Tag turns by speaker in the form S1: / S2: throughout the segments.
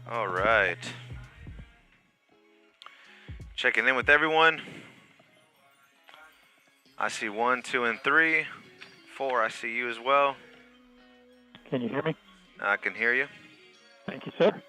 S1: All right. Checking in with everyone. I see 1, 2, and 3. 4, I see you as well.
S2: Can you hear me?
S1: I can hear you.
S2: Thank you, sir.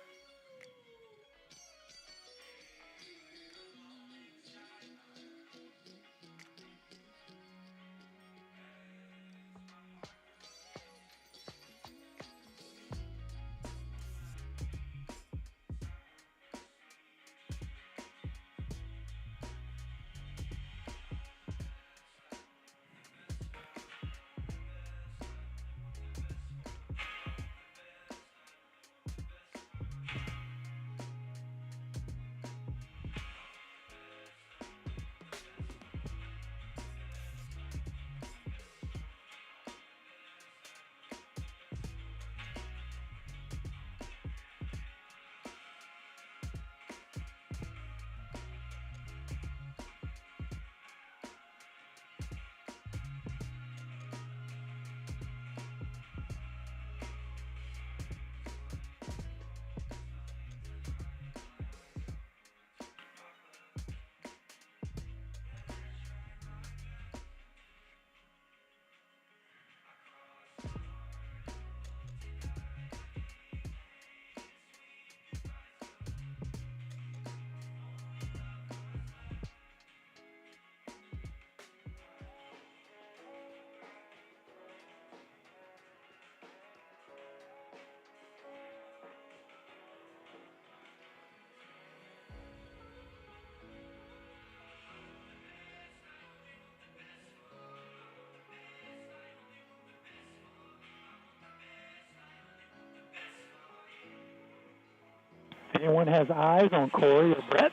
S2: Anyone has eyes on Corey or Brett?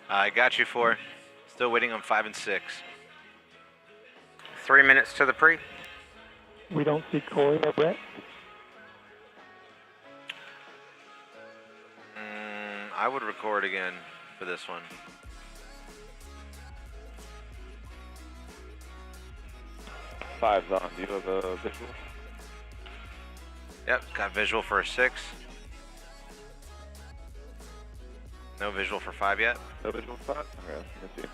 S1: I got you 4. Still waiting on 5 and 6.
S3: 3 minutes to the pre.
S2: We don't see Corey or Brett.
S1: I would record again for this one.
S4: Five's on. Do you have a visual?
S1: Yep, got visual for a 6. No visual for 5 yet.
S4: No visual for 5? Okay, let's see.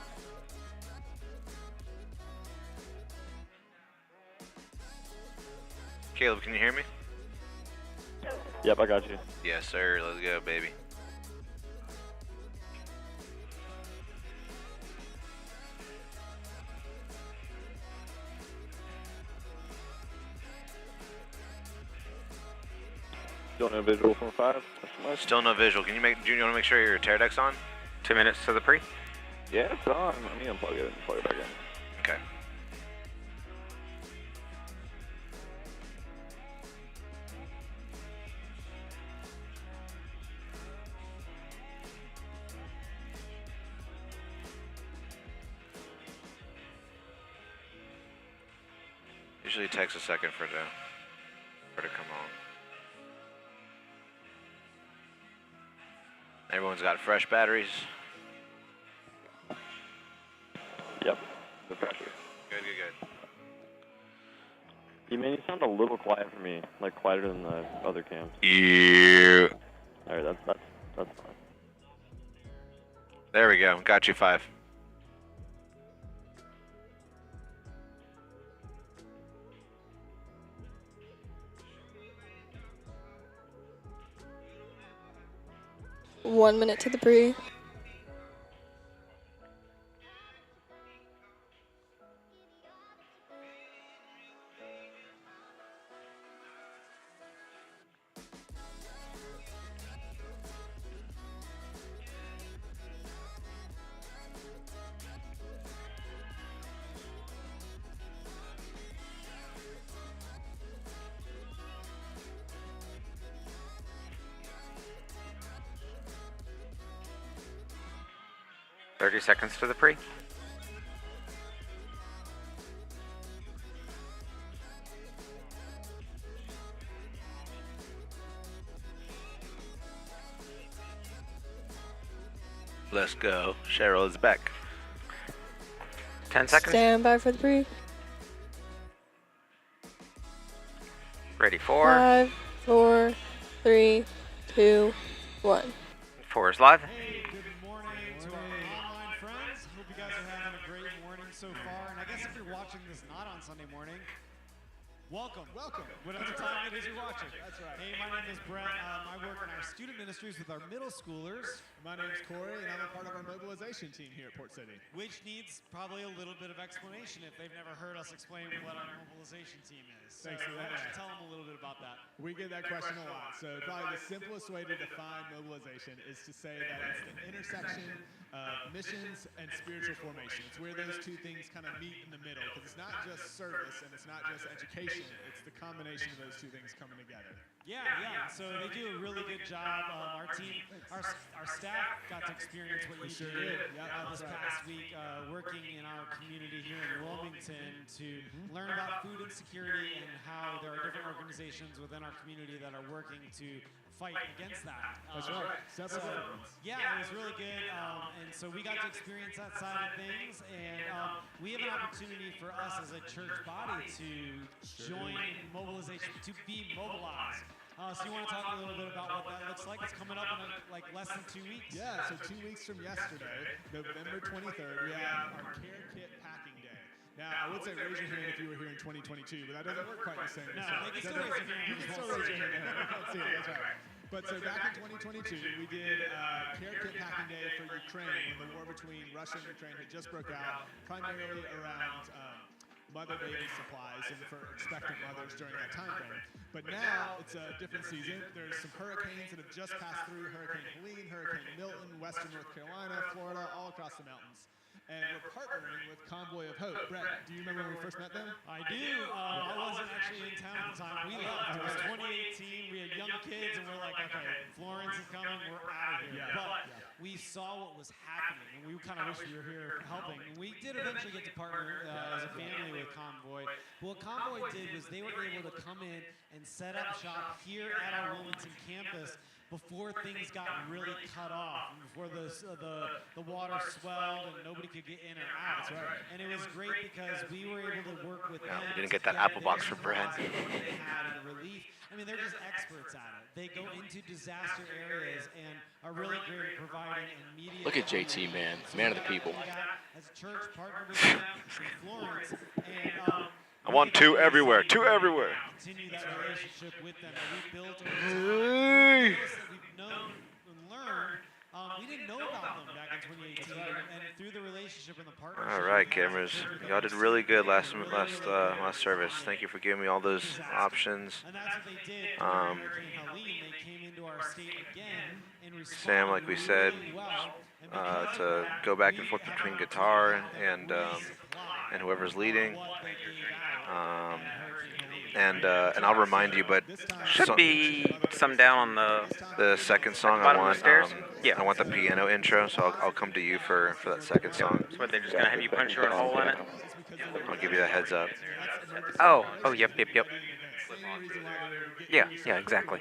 S1: Caleb, can you hear me?
S4: Yep, I got you.
S1: Yes, sir. Let's go, baby.
S4: Still no visual from 5?
S1: Still no visual. Can you make? Do you want to make sure your tear deck's on?
S3: 2 minutes to the pre.
S4: Yeah, it's on. Let me unplug it and plug it back in.
S1: Okay. Usually it takes a second for it to come on. Everyone's got fresh batteries.
S4: Yep, the pressure.
S1: Good, good, good.
S4: You mean you sound a little quiet for me, like quieter than the other cams.
S1: Yeah.
S4: Alright, that's fine.
S1: There we go. Got you 5.
S5: One minute to the pre.
S3: Thirty seconds to the pre.
S1: Let's go. Cheryl is back.
S3: 10 seconds.
S5: Stand by for the pre.
S3: Ready, 4.
S5: 5, 4, 3, 2, 1.
S3: 4 is live.
S6: Hey, good morning to our online friends. Hope you guys are having a great morning so far. And I guess if you're watching this not on Sunday morning, welcome. Whatever time it is you're watching. That's right. Hey, my name is Brett. I work in our student ministries with our middle schoolers.
S7: My name's Corey, and I'm a part of our mobilization team here at Port City.
S6: Which needs probably a little bit of explanation if they've never heard us explain what our mobilization team is.
S7: Thanks for
S6: why
S7: that.
S6: don't you tell them a little bit about that?
S7: We get that question a lot. So probably the simplest way to define mobilization is to say that it's the intersection of missions and spiritual formation. It's where those two things kind of meet in the middle, because it's not just service and it's not just education. It's the combination of those two things coming together.
S6: Yeah. So they do a really good job. Our team, our staff got to experience what you did this past week, working in our community here in Wilmington to learn about food insecurity and how there are different organizations within our community that are working to fight against that.
S7: That's right. Several different ones.
S6: Yeah, it was really good, and so we got to experience that side of things, and we have an opportunity for us as a church body to join in mobilization, to be mobilized. So you want to talk a little bit about what that looks like? It's coming up in like less than 2 weeks.
S7: Yeah, so 2 weeks from yesterday, November 23rd, we have our Care Kit Packing Day. Now, I would say raise your hand if you were here in 2022, but that doesn't work quite the same.
S6: No, they can still raise their hand.
S7: You can still raise your hand. We can't see it, that's right. But so back in 2022, we did Care Kit Packing Day for Ukraine when the war between Russia and Ukraine had just broke out, primarily around mother-baby supplies and for expectant mothers during that time frame. But now it's a different season. There's some hurricanes that have just passed through, Hurricane Helene, Hurricane Milton, western North Carolina, Florida, all across the mountains. And we're partnering with Convoy of Hope. Brett, do you remember when we first met them?
S6: I do. I wasn't actually in town at the time. We left. It was 2018. We had young kids, and we're like, okay, Florence is coming. We're out of here. But we saw what was happening, and we kind of wish we were here helping. And we did eventually get to partner as a family with Convoy. But what Convoy did was they were able to come in and set up shop here at our Wilmington campus before things got really cut off, and before the water swelled and nobody could get in or out. Right. And it was great because we were able to work with them.
S1: We didn't get that apple box for Brad.
S6: They had and relief. I mean, they're just experts at it. They go into disaster areas and are really great at providing immediate.
S8: Look at JT, man. Man of the people.
S6: As a church, partnered with them in Florence, and
S1: I want two everywhere. Two everywhere.
S6: Continue that relationship with them that we built over time. That we've known and learned. We didn't know about them back in 2018, and through the relationship and the partnership.
S1: All right, cameras. Y'all did really good last service. Thank you for giving me all those options.
S6: And that's what they did. Hurricane Helene, they came into our state again and
S1: Sam, like we said, to go back and forth between guitar and whoever's leading. And I'll remind you, but
S3: Should be some down on
S1: the second song I
S3: bottom of
S1: want.
S3: the stairs? Yeah.
S1: I want the piano intro, so I'll come to you for that second song.
S3: So they're just going to have you punch your hole in it?
S1: I'll give you that heads up.
S3: Oh, yep. Yeah, exactly.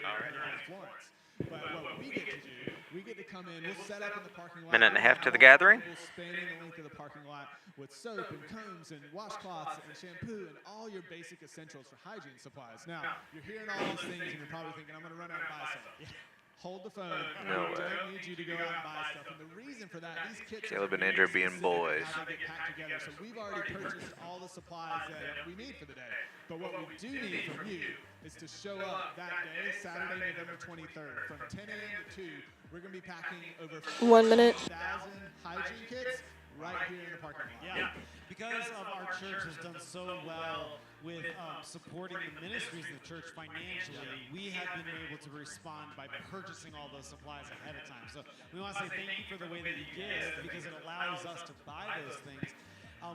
S7: But what we get to do, we get to come in, we'll set up in the parking lot.
S3: Minute and a half to the gathering.
S7: We'll span the length of the parking lot with soap and combs and washcloths and shampoo and all your basic essentials for hygiene supplies. Now, you're hearing all these things and you're probably thinking, I'm going to run out and buy something. Hold the phone.
S1: No
S7: We
S1: way.
S7: don't need you to go out and buy stuff. And the reason for that, these kits
S1: Caleb
S7: are
S1: and Andrew
S7: very
S1: being
S7: specific
S1: boys.
S7: how they get packed together. So we've already purchased all the supplies that we need for the day. But what we do need from you is to show up that day, Saturday, November 23rd, from 10 a.m. to 2. We're going to be packing over
S5: 1 minute.
S7: 1,000 hygiene kits right here in the parking lot.
S6: Yeah, because of our church has done so well with supporting the ministries of the church financially, we have been able to respond by purchasing all those supplies ahead of time. So we want to say thank you for the way that you give, because it allows us to buy those things.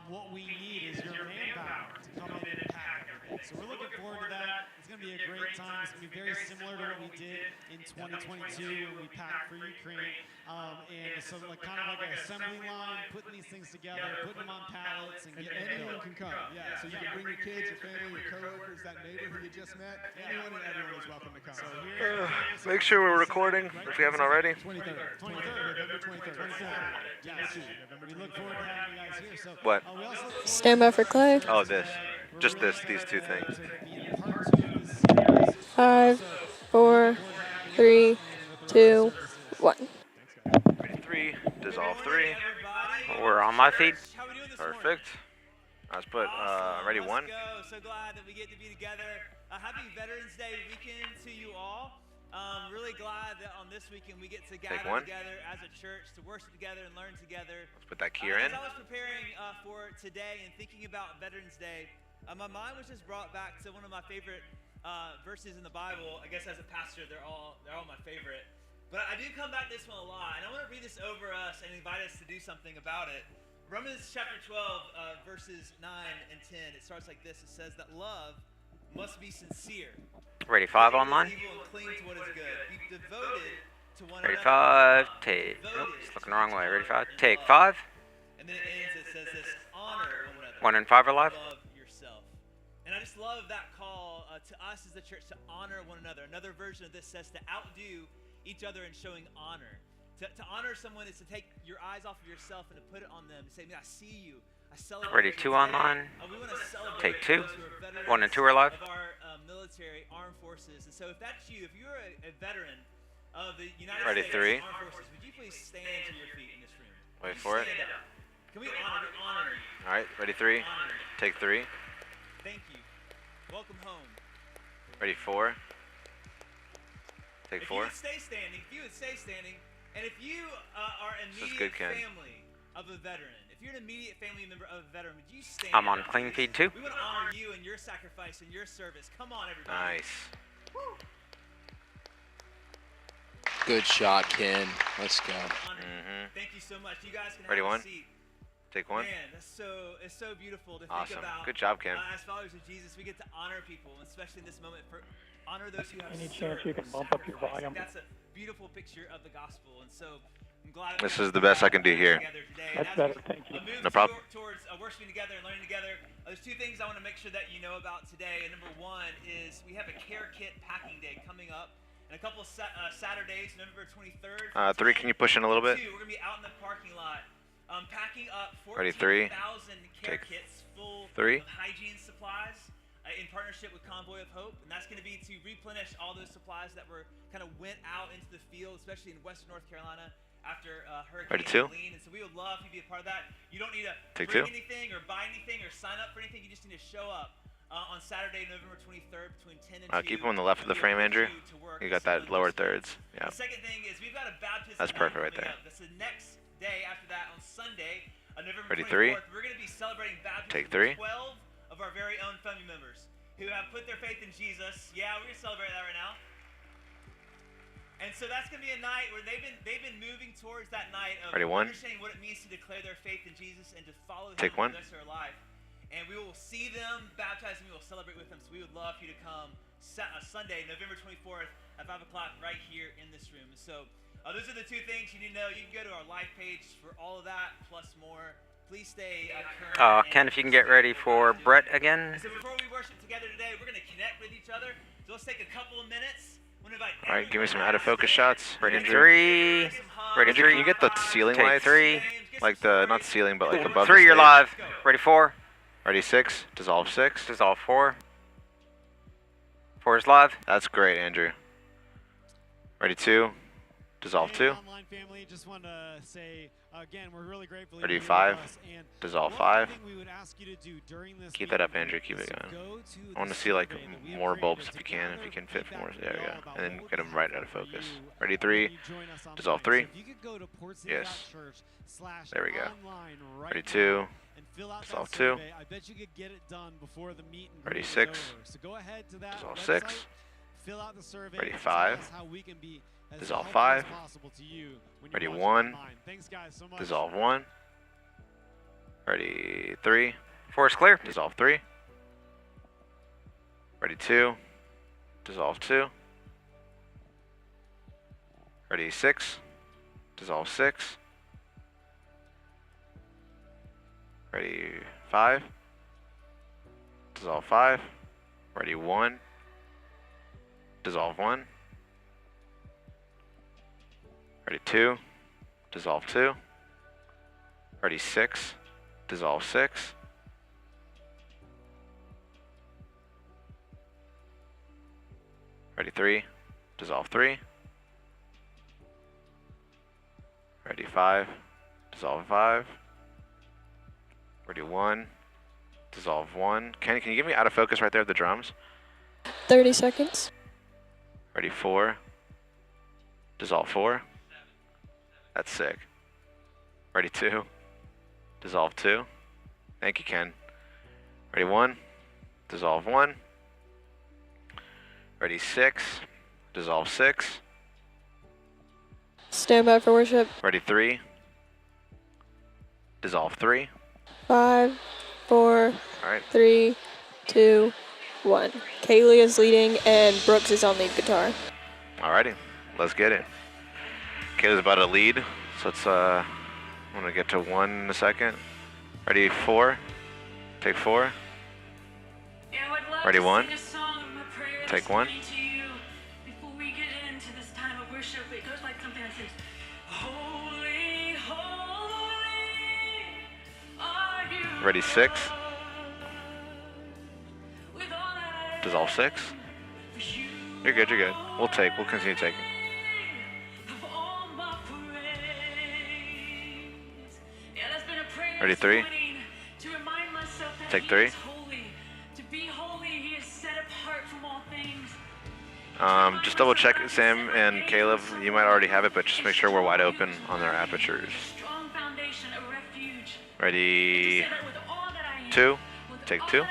S6: What we need is your manpower to come in and pack everything. So we're looking forward to that. It's going to be a great time. It's going to be very similar to what we did in 2022 when we packed for Ukraine. And so kind of like an assembly line, putting these things together, putting them on pallets, and
S7: And
S6: getting them
S7: anyone
S6: built.
S7: can come. Yeah, so you can bring your kids, your family, your coworkers, that neighbor who you just met. Anyone and everyone is welcome to come.
S6: So here,
S1: Make sure we're recording if you haven't already.
S7: 23rd.
S6: 23rd.
S7: November 23rd. Saturday.
S6: Yes.
S7: November
S6: We look forward to having you guys here. So,
S1: What?
S6: we also look forward
S5: Stand by for Clay.
S1: Oh, this. Just this. These two things.
S6: to being part two of this series
S5: 5, 4, 3, 2, 1.
S1: Ready 3, dissolve 3.
S3: We're on my feed.
S1: Perfect. Let's put ready 1.
S9: Let's go. So glad that we get to be together. Happy Veterans Day weekend to you all. Really glad that on this weekend we get to gather together as a church to worship together and learn together.
S1: Let's put that keyer in.
S9: As I was preparing for today and thinking about Veterans Day, my mind was just brought back to one of my favorite verses in the Bible. I guess as a pastor, they're all my favorite. But I do come back to this one a lot, and I want to read this over us and invite us to do something about it. Romans chapter 12, verses 9 and 10. It starts like this. It says that love must be sincere.
S3: Ready 5 online.
S9: Evil and cling to what is good. Be devoted to one
S3: Ready
S9: another.
S3: 5, take. Nope, it's looking the wrong way. Ready 5, take 5.
S9: And then it ends. It says this: honor one another.
S3: 1 and 5 are live.
S9: Love yourself. And I just love that call to us as the church to honor one another. Another version of this says to outdo each other in showing honor. To honor someone is to take your eyes off of yourself and to put it on them. To say, man, I see you. I celebrate.
S3: Ready 2 online.
S9: We want to celebrate
S3: Take 2.
S9: those who are veterans
S3: 1 and 2 are live.
S9: of our military armed forces. And so if that's you, if you're a veteran of the United
S1: Ready,
S9: States
S1: 3.
S9: Armed Forces, would you please stand to your feet in this room?
S1: Wait for it.
S9: Stand up. Can we honor you?
S1: All right, ready 3.
S9: Honor you.
S1: Take 3.
S9: Thank you. Welcome home.
S1: Ready 4. Take
S9: If
S1: 4.
S9: you would stay standing, and if you are an
S1: This is
S9: immediate
S1: good, Ken.
S9: family of a veteran, if you're an immediate family member of a veteran, would you stand?
S3: I'm on
S9: up,
S3: clean
S9: please?
S3: feed too.
S9: We want to honor you and your sacrifice and your service. Come on, everybody.
S1: Nice.
S8: Good shot, Ken. Let's go.
S1: Mm-hmm.
S9: Thank you so much. You guys can
S1: Ready,
S9: have
S1: 1.
S9: a seat.
S1: Take 1.
S9: Man, it's so beautiful to
S1: Awesome.
S9: think about.
S1: Good job, Ken.
S9: As followers of Jesus, we get to honor people, especially in this moment. Honor those who have
S2: Any
S9: served,
S2: chance you can bump up your
S9: sacrificed.
S2: volume?
S9: That's a beautiful picture of the gospel, and so I'm glad.
S1: This is the best I can do here.
S2: That's better, thank you.
S1: No problem.
S9: Towards worshiping together and learning together. There's 2 things I want to make sure that you know about today. And number 1 is we have a care kit packing day coming up in a couple of Saturdays, November 23rd.
S1: 3, can you push in a little bit?
S9: We're gonna be out in the parking lot, packing up
S1: Ready, 3.
S9: 14,000 care
S1: Take
S9: kits full
S1: 3.
S9: of hygiene supplies. In partnership with Convoy of Hope, and that's going to be to replenish all those supplies that were kind of went out into the field, especially in Western North Carolina after Hurricane
S1: Ready, 2.
S9: Helene. And so we would love to be a part of that. You don't need to
S1: Take
S9: bring
S1: 2.
S9: anything or buy anything or sign up for anything. You just need to show up on Saturday, November 23rd, between 10 and 2.
S1: Keep them on the left of the frame, Andrew. You got that lower thirds. Yeah.
S9: The second thing is we've got a baptism.
S1: That's perfect right there.
S9: That's the next day after that on Sunday, November
S1: Ready,
S9: 24th.
S1: 3.
S9: We're going to be celebrating baptism
S1: Take
S9: for
S1: 3.
S9: 12 of our very own family members who have put their faith in Jesus. Yeah, we're gonna celebrate that right now. And so that's gonna be a night where they've been moving towards that night of
S1: Ready, 1.
S9: understanding what it means to declare their faith in Jesus and to follow Him
S1: Take
S9: for
S1: 1.
S9: the rest of their life. And we will see them baptized and we will celebrate with them. So we would love for you to come Sunday, November 24th at 5 o'clock right here in this room. And so those are the 2 things you need to know. You can go to our live page for all of that plus more. Please stay current.
S3: Ken, if you can get ready for Brett again.
S9: So before we worship together today, we're going to connect with each other. So let's take a couple of minutes.
S1: All right, give me some out of focus shots.
S3: Ready
S1: Andrew.
S3: 3. Ready
S1: Andrew,
S3: 3.
S1: can you get the ceiling
S3: Take
S1: lights?
S3: 3.
S1: Like the, not the ceiling, but like above
S3: 3,
S1: the
S3: you're
S1: stage.
S3: live. Ready 4.
S1: Ready 6. Dissolve 6.
S3: Dissolve 4. 4 is live.
S1: That's great, Andrew. Ready 2. Dissolve 2.
S6: Online family, just want to say again, we're really grateful.
S1: Ready,
S6: you're here
S1: 5.
S6: with us, and
S1: Dissolve
S6: one
S1: 5.
S6: thing we would ask you to do during this
S1: Keep that up,
S6: meeting
S1: Andrew. Keep
S6: is
S1: it
S6: to
S1: going.
S6: go to
S1: I want to
S6: the
S1: see like
S6: survey that we have
S1: more
S6: created
S1: bulbs
S6: to
S1: if you can. If you can fit
S6: gather
S1: more. There we
S6: feedback
S1: go.
S6: about
S1: And then
S6: what
S1: get them
S6: was
S1: right out of
S6: helpful for
S1: focus.
S6: you
S1: Ready
S6: when
S1: 3.
S6: you join us
S1: Dissolve
S6: online.
S1: 3.
S6: So if you could go to
S1: Yes.
S6: portscene.church/online
S1: There we go.
S6: right
S1: Ready
S6: now
S1: 2.
S6: and fill out
S1: Dissolve
S6: that
S1: 2.
S6: survey. I bet you could get it done before the meet and
S1: Ready,
S6: greet is
S1: 6.
S6: over. So go ahead to that
S1: Dissolve
S6: website,
S1: 6.
S6: fill out the survey.
S1: Ready,
S6: and
S1: 5.
S6: Tell us how we can be as
S1: Dissolve
S6: helpful
S1: 5.
S6: as possible to you when
S1: Ready,
S6: you're watching
S1: 1.
S6: online. Thanks, guys, so much.
S1: Dissolve 1. Ready 3.
S3: 4 is clear.
S1: Dissolve 3. Ready 2. Dissolve 2. Ready 6. Dissolve 6. Ready 5. Dissolve 5. Ready 1. Dissolve 1. Ready 2. Dissolve 2. Ready 6. Dissolve 6. Ready 3, dissolve 3. Ready 5, dissolve 5. Ready 1, dissolve 1. Kenny, can you get me out of focus right there with the drums?
S5: 30 seconds.
S1: Ready 4, dissolve 4. That's sick. Ready 2, dissolve 2. Thank you, Ken. Ready 1, dissolve 1. Ready 6, dissolve 6.
S5: Stand by for worship.
S1: Ready 3, dissolve 3.
S5: 5, 4,
S1: All right.
S5: 3, 2, 1. Kaylee is leading and Brooks is on lead guitar.
S1: Alrighty, let's get it. Kayla's about to lead, so let's I'm gonna get to 1 in a second. Ready 4, take 4. Ready 1, take 1.
S10: Before we get into this time of worship, it goes like something that says, Holy, holy are you.
S1: Ready 6, dissolve 6. You're good, you're good. We'll continue taking. Ready 3, take 3. Just double check, Sam and Caleb, you might already have it, but just make sure we're wide open on their apertures. Ready 2, take 2.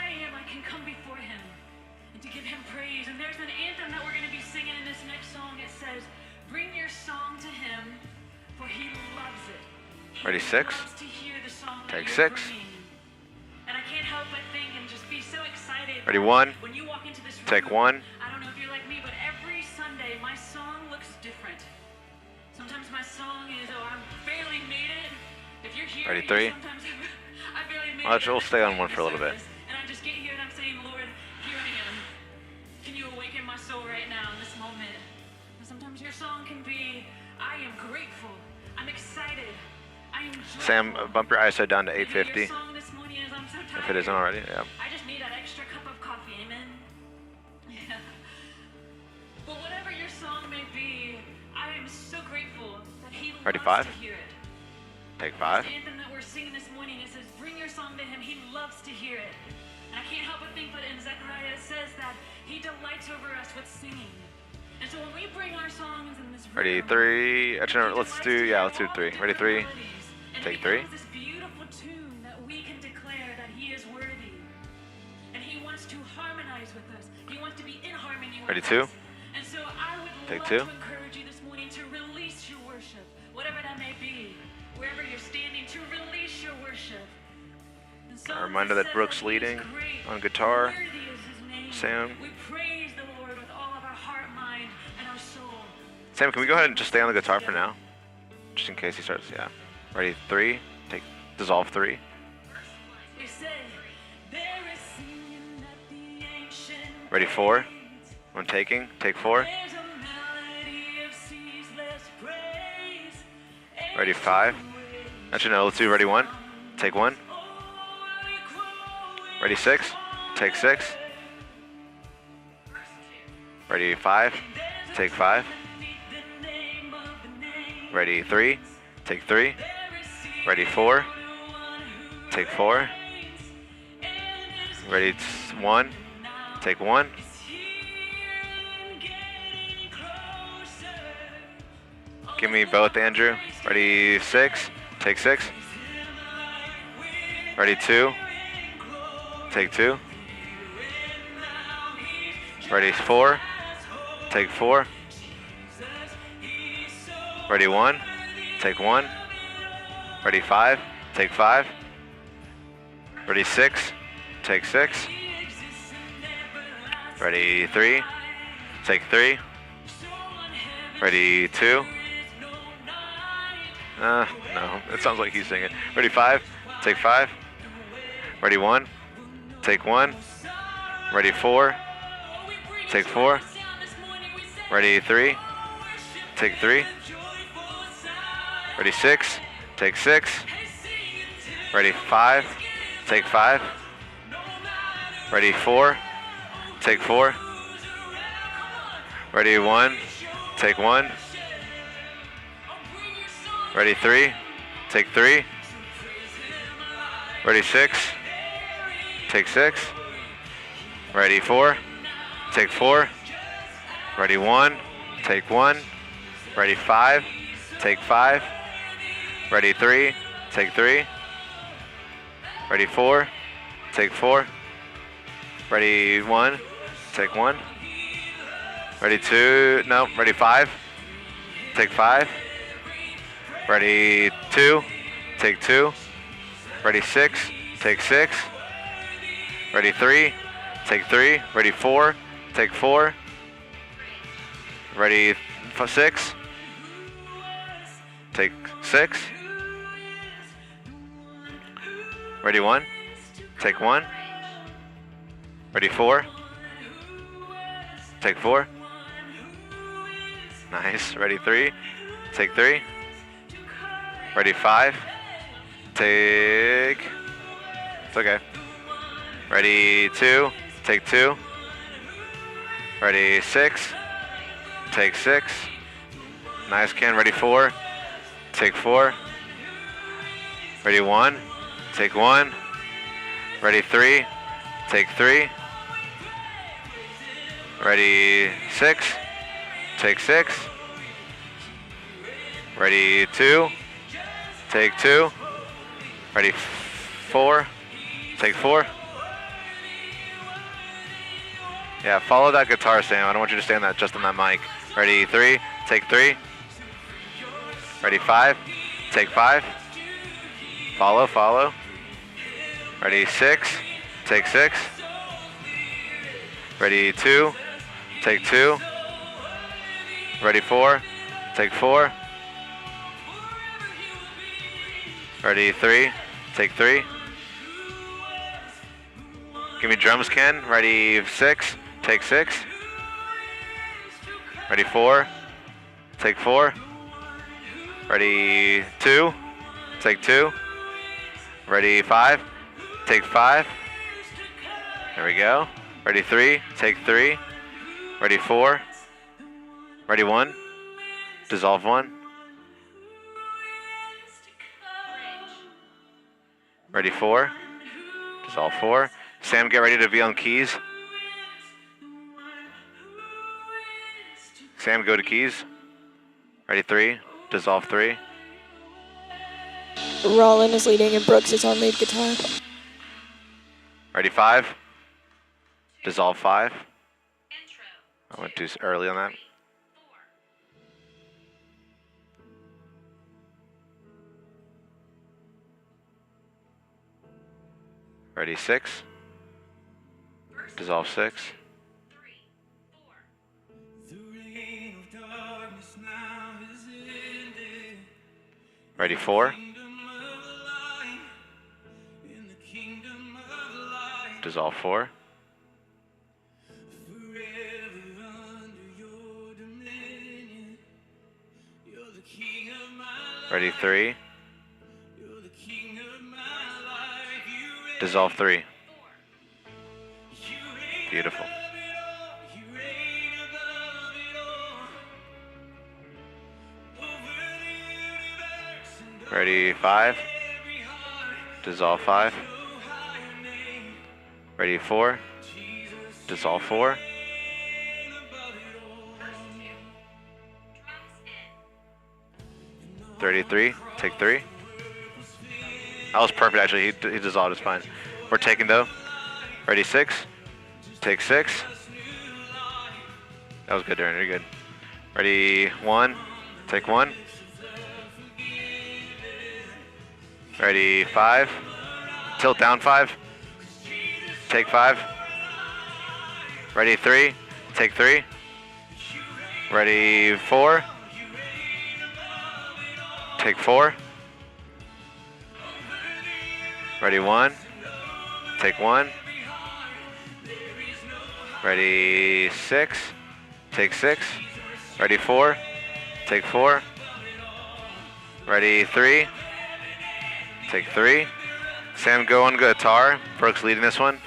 S1: Ready 6, take 6. Ready 1, take 1.
S10: I don't know if you're like me, but every Sunday my song looks different. Sometimes my song is, oh, I barely made it. If you're here,
S1: Ready 3.
S10: sometimes I barely made it.
S1: We'll stay on 1 for a little bit.
S10: And I just get here and I'm saying, Lord, here I am. Can you awaken my soul right now in this moment? And sometimes your song can be, I am grateful. I'm excited. I am joyful.
S1: Sam, bump your ISO down to
S10: Maybe your
S1: 850.
S10: song this morning is, I'm so
S1: If it isn't
S10: tired.
S1: already, yeah.
S10: I just need that extra cup of coffee, amen? Yeah. But whatever your song may be, I am so grateful that he
S1: Ready,
S10: loves
S1: 5?
S10: to hear it.
S1: Take 5.
S10: The anthem that we're singing this morning, it says, bring your song to him, he loves to hear it. And I can't help but think, but in Zechariah it says that he delights over us with singing. And so when we bring our songs in this room,
S1: Ready 3. Actually, no, let's do 3. Ready 3, take 3.
S10: this beautiful tune that we can declare that he is worthy. And he wants to harmonize with us. He wants to be in harmony with
S1: Ready
S10: us.
S1: 2,
S10: And so I would
S1: take
S10: love
S1: 2.
S10: to encourage you this morning to release your worship, whatever that may be, wherever you're standing, to release your worship. And so
S1: A reminder that Brooks leading on guitar. Sam.
S10: We praise the Lord with all of our heart, mind, and our soul.
S1: Sam, can we go ahead and just stay on the guitar for now? Just in case he starts, yeah. Ready 3, take dissolve 3.
S10: It says, there is singing at the ancient
S1: Ready 4, I'm taking, take 4.
S10: There's a melody of ceaseless praise.
S1: Ready 5. Actually, no, let's do ready 1, take 1. Ready 6, take 6. Ready 5, take 5. Ready 3, take 3. Ready 4, take 4. Ready 1, take 1. Give me both, Andrew. Ready 6, take 6. Ready 2, take 2. Ready 4, take 4. Ready 1, take 1. Ready 5, take 5. Ready 6, take 6. Ready 3, take 3. Ready 2. No, it sounds like he's singing. Ready 5, take 5. Ready 1, take 1. Ready 4, take 4. Ready 3, take 3. Ready 6, take 6. Ready 5, take 5. Ready 4, take 4. Ready 1, take 1. Ready 3, take 3. Ready 6, take 6. Ready 4, take 4. Ready 1, take 1. Ready 5, take 5. Ready 3, take 3. Ready 4, take 4. Ready 1, take 1. Ready 2, no, ready 5, take 5. Ready 2, take 2. Ready 6, take 6. Ready 3, take 3. Ready 4, take 4. Ready 6, take 6. Ready 1, take 1. Ready 4, take 4. Nice. Ready 3, take 3. Ready 5, take. It's okay. Ready 2, take 2. Ready 6, take 6. Nice, Ken. Ready 4, take 4. Ready 1, take 1. Ready 3, take 3. Ready 6, take 6. Ready 2, take 2. Ready 4, take 4. Yeah, follow that guitar, Sam. I don't want you to stand that just on that mic. Ready 3, take 3. Ready 5, take 5. Follow, follow. Ready 6, take 6. Ready 2, take 2. Ready 4, take 4. Ready 3, take 3. Give me drums, Ken. Ready 6, take 6. Ready 4, take 4. Ready 2, take 2. Ready 5, take 5. There we go. Ready 3, take 3. Ready 4. Ready 1, dissolve 1. Ready 4, dissolve 4. Sam, get ready to be on keys. Sam, go to keys. Ready 3, dissolve 3.
S5: Rollin is leading and Brooks is on lead guitar.
S1: Ready 5, dissolve 5. I went too early on that. Ready 6, dissolve 6. Ready 4, dissolve 4. Ready 3, dissolve 3. Beautiful. Ready 5, dissolve 5. Ready 4, dissolve 4. Ready 3, take 3. That was perfect, actually. He dissolved his fine. We're taking though. Ready 6, take 6. That was good, Darren. You're good. Ready 1, take 1. Ready 5, tilt down 5, take 5. Ready 3, take 3. Ready 4, take 4. Ready 1, take 1. Ready 6, take 6. Ready 4, take 4. Ready 3, take 3. Sam, go on guitar. Brooks leading this one.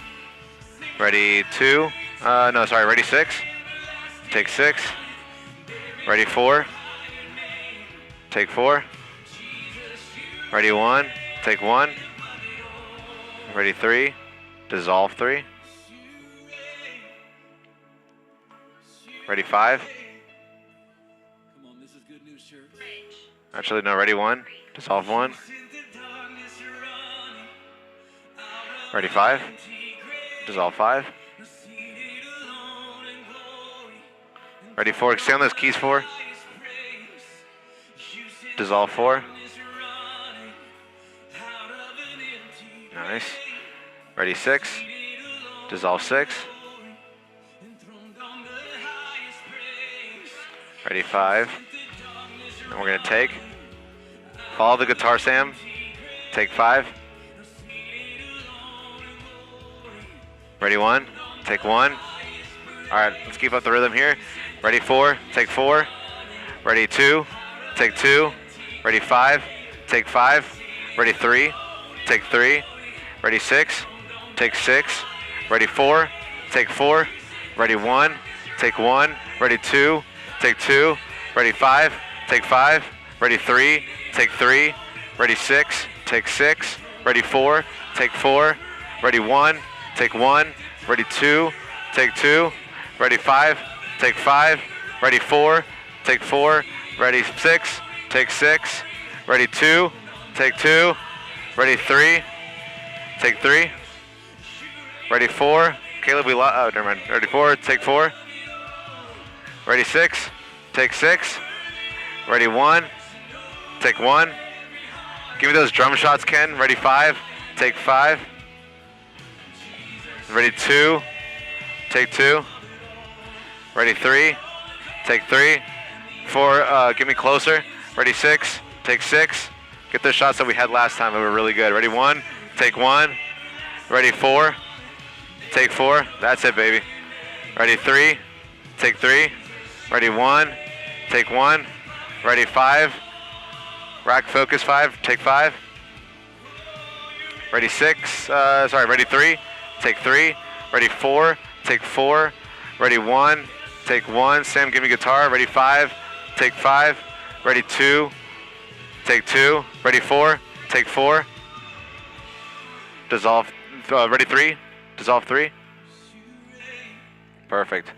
S1: Ready 2. Ready 6. take 6. Ready 4. Take 4. Ready 1. Take 1. Ready 3. Dissolve 3. Ready 5. Actually, no, ready 1. Dissolve 1. Ready 5. Dissolve 5. Ready 4. Stay on those keys 4. Dissolve 4. Nice. Ready 6. Dissolve 6. Ready 5. And we're going to take. Follow the guitar, Sam. Take 5. Ready 1. Take 1. All right, let's keep up the rhythm here. Ready 4. Take 4. Ready 2. Take 2. Ready 5. Take 5. Ready 3. Take 3. Ready 6. Take 6. Ready 4. Take 4. Ready 1. Take 1. Ready 2. Take 2. Ready 5. Take 5. Ready 3. Take 3. Ready 6. Take 6. Ready 4. Take 4. Ready 1. Take 1. Ready 2. Take 2. Ready 5. Take 5. Ready 4. Take 4. Ready 6. Take 6. Ready 2. Take 2. Ready 3. Take 3. Ready 4. Caleb, we lost. Oh, never mind. Ready 4. Take 4. Ready 6. Take 6. Ready 1. Take 1. Give me those drum shots, Ken. Ready 5. Take 5. Ready 2. Take 2. Ready 3. Take 3. 4. Give me closer. Ready 6. Take 6. Get those shots that we had last time. They were really good. Ready 1. Take 1. Ready 4. Take 4. That's it, baby. Ready 3. Take 3. Ready 1. Take 1. Ready 5. Rack focus 5. Take 5. Ready 6. Ready 3. Take 3. Ready 4. Take 4. Ready 1. Take 1. Sam, give me guitar. Ready 5. Take 5. Ready 2. Take 2. Ready 4. Take 4. Dissolve. Ready 3. Dissolve 3. Perfect.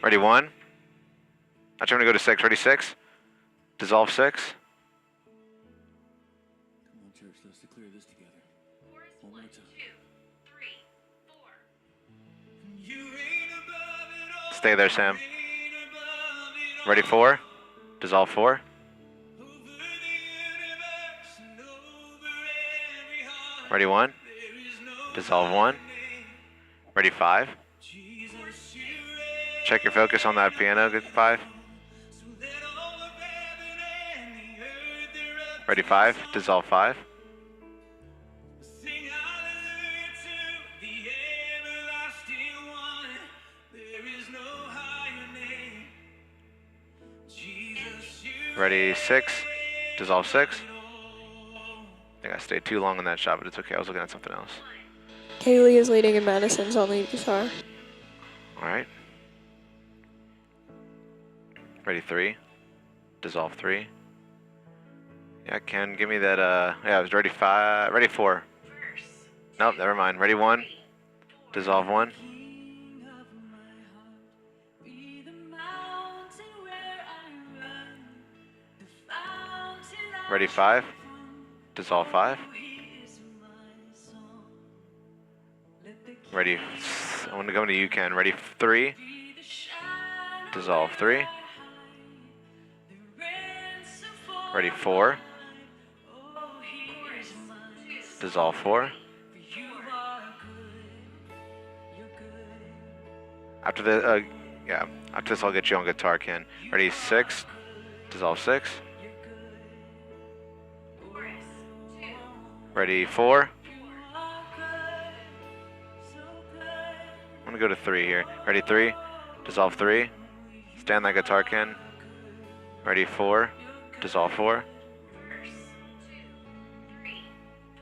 S1: Ready 1. Actually, I'm going to go to 6. Ready 6. Dissolve 6.
S11: Come on, church, let's declare this together. One more time. 2, 3, 4.
S1: Stay there, Sam. Ready 4. Dissolve 4. Ready 1. Dissolve 1. Ready 5. Check your focus on that piano. Good 5. Ready 5. Dissolve 5. Ready 6. Dissolve 6. I think I stayed too long on that shot, but it's okay. I was looking at something else.
S5: Kaylee is leading and Madison's on lead guitar.
S1: All right. Ready 3. Dissolve 3. Yeah, Ken, give me that. Yeah, I was ready 5. Ready 4. Nope, never mind. Ready 1. Dissolve 1. Ready 5. Dissolve 5. Ready. I want to go into you, Ken. Ready 3. Dissolve 3. Ready 4. Dissolve 4. After the yeah. After this, I'll get you on guitar, Ken. Ready 6. Dissolve 6. Ready 4. I'm gonna go to 3 here. Ready 3. Dissolve 3. Stand that guitar, Ken. Ready 4. Dissolve 4.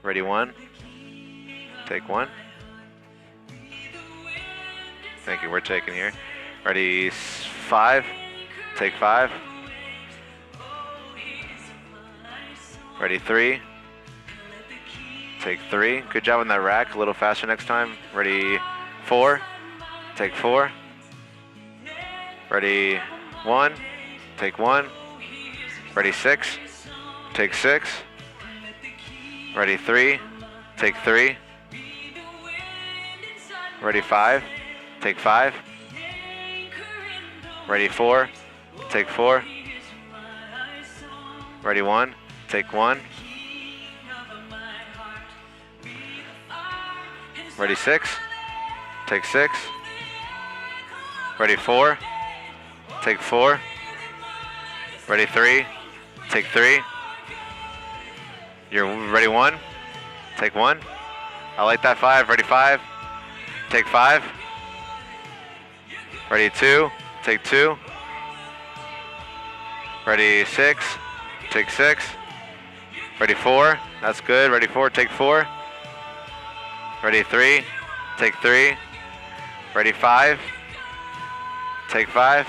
S1: Ready 1. Take 1. Thank you. We're taking here. Ready, 5. Take 5. Ready, 3. Take 3. Good job on that rack. A little faster next time. Ready, 4. Take 4. Ready, 1. Take 1. Ready, 6. Take 6. Ready, 3. Take 3. Ready, 5. Take 5. Ready, 4. Take 4. Ready, 1. Take 1. Ready, 6. Take 6. Ready, 4. Take 4. Ready, 3. Take 3. You're ready, 1. Take 1. I like that, 5. Ready, 5. Take 5. Ready, 2. Take 2. Ready, 6. Take 6. Ready, 4. That's good. Ready, 4. Take 4. Ready, 3. Take 3. Ready, 5. Take 5.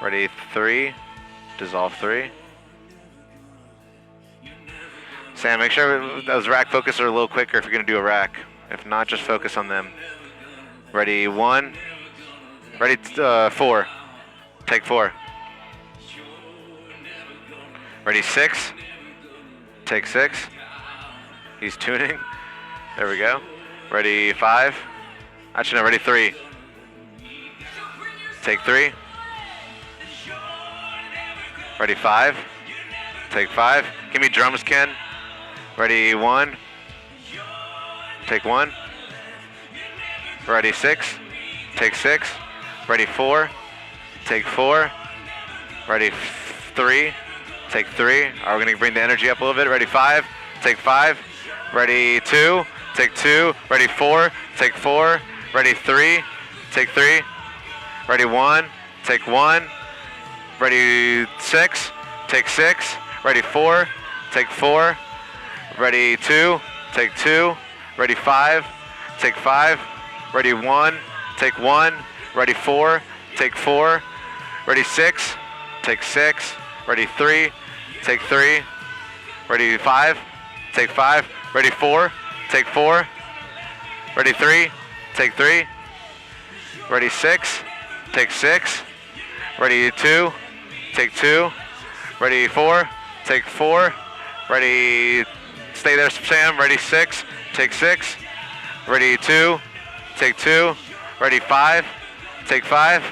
S1: Ready, 3. Dissolve 3. Sam, make sure those rack focus are a little quicker if you're going to do a rack. If not, just focus on them. Ready, 1. Ready, 4. Take 4. Ready, 6. Take 6. He's tuning. There we go. Ready, 5. Actually, no, ready, 3. Take 3. Ready, 5. Take 5. Give me drums, Ken. Ready, 1. Take 1. Ready, 6. Take 6. Ready, 4. Take 4. Ready, 3. Take 3. Are we going to bring the energy up a little bit? Ready, 5. Take 5. Ready, 2. Take 2. Ready, 4. Take 4. Ready, 3. Take 3. Ready, 1. Take 1. Ready, 6. Take 6. Ready, 4. Take 4. Ready, 2. Take 2. Ready, 5. Take 5. Ready, 1. Take 1. Ready, 4. Take 4. Ready, 6. Take 6. Ready, 3. Take 3. Ready, 5. Take 5. Ready, 4. Take 4. Ready, 3. Take 3. Ready, 6. Take 6. Ready, 2. Take 2. Ready, 4. Take 4. Ready, stay there, Sam. Ready, 6. Take 6. Ready, 2. Take 2. Ready, 5. Take 5.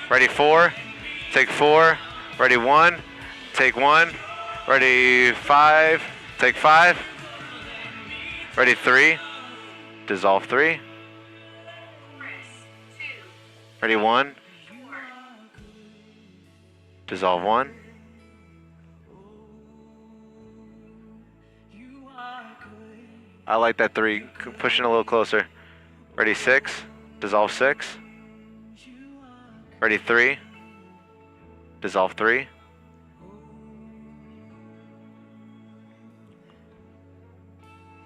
S1: Ready, 4. Take 4. Ready, 1. Take 1. Ready, 5. Take 5. Ready, 3. Dissolve 3. Ready, 1. Dissolve 1. I like that 3. Pushing a little closer. Ready, 6. Dissolve 6. Ready, 3. Dissolve 3.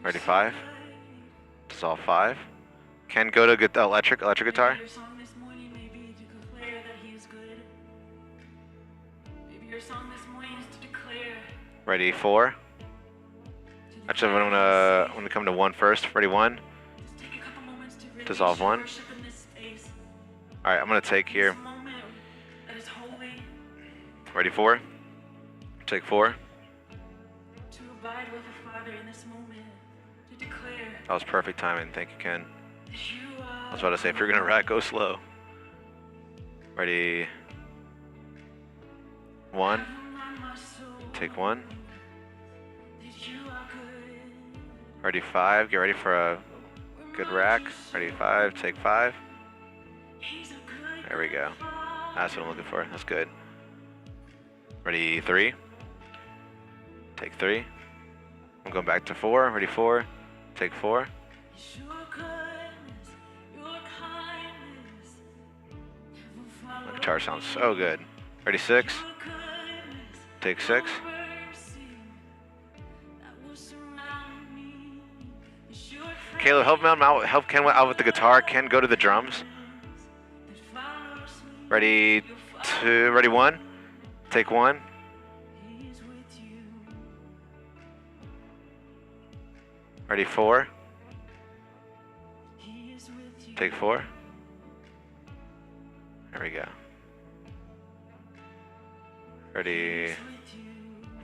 S1: Ready, 5. Dissolve 5. Can go to get the electric guitar. Ready, 4. Actually, I'm gonna come to 1 first. Ready, 1. Dissolve 1. All right, I'm gonna take here. Ready, 4. Take 4. That was perfect timing. Thank you, Ken. I was about to say, if you're gonna rack, go slow. Ready, 1. Take 1. Ready, 5. Get ready for a good rack. Ready, 5. Take 5. There we go. That's what I'm looking for. That's good. Ready, 3. Take 3. I'm going back to 4. Ready, 4. Take 4. My guitar sounds so good. Ready, 6. Take 6. Caleb, help him out. Help Ken out with the guitar. Ken, go to the drums. Ready 2, ready 1. Take 1. Ready 4. Take 4. There we go. Ready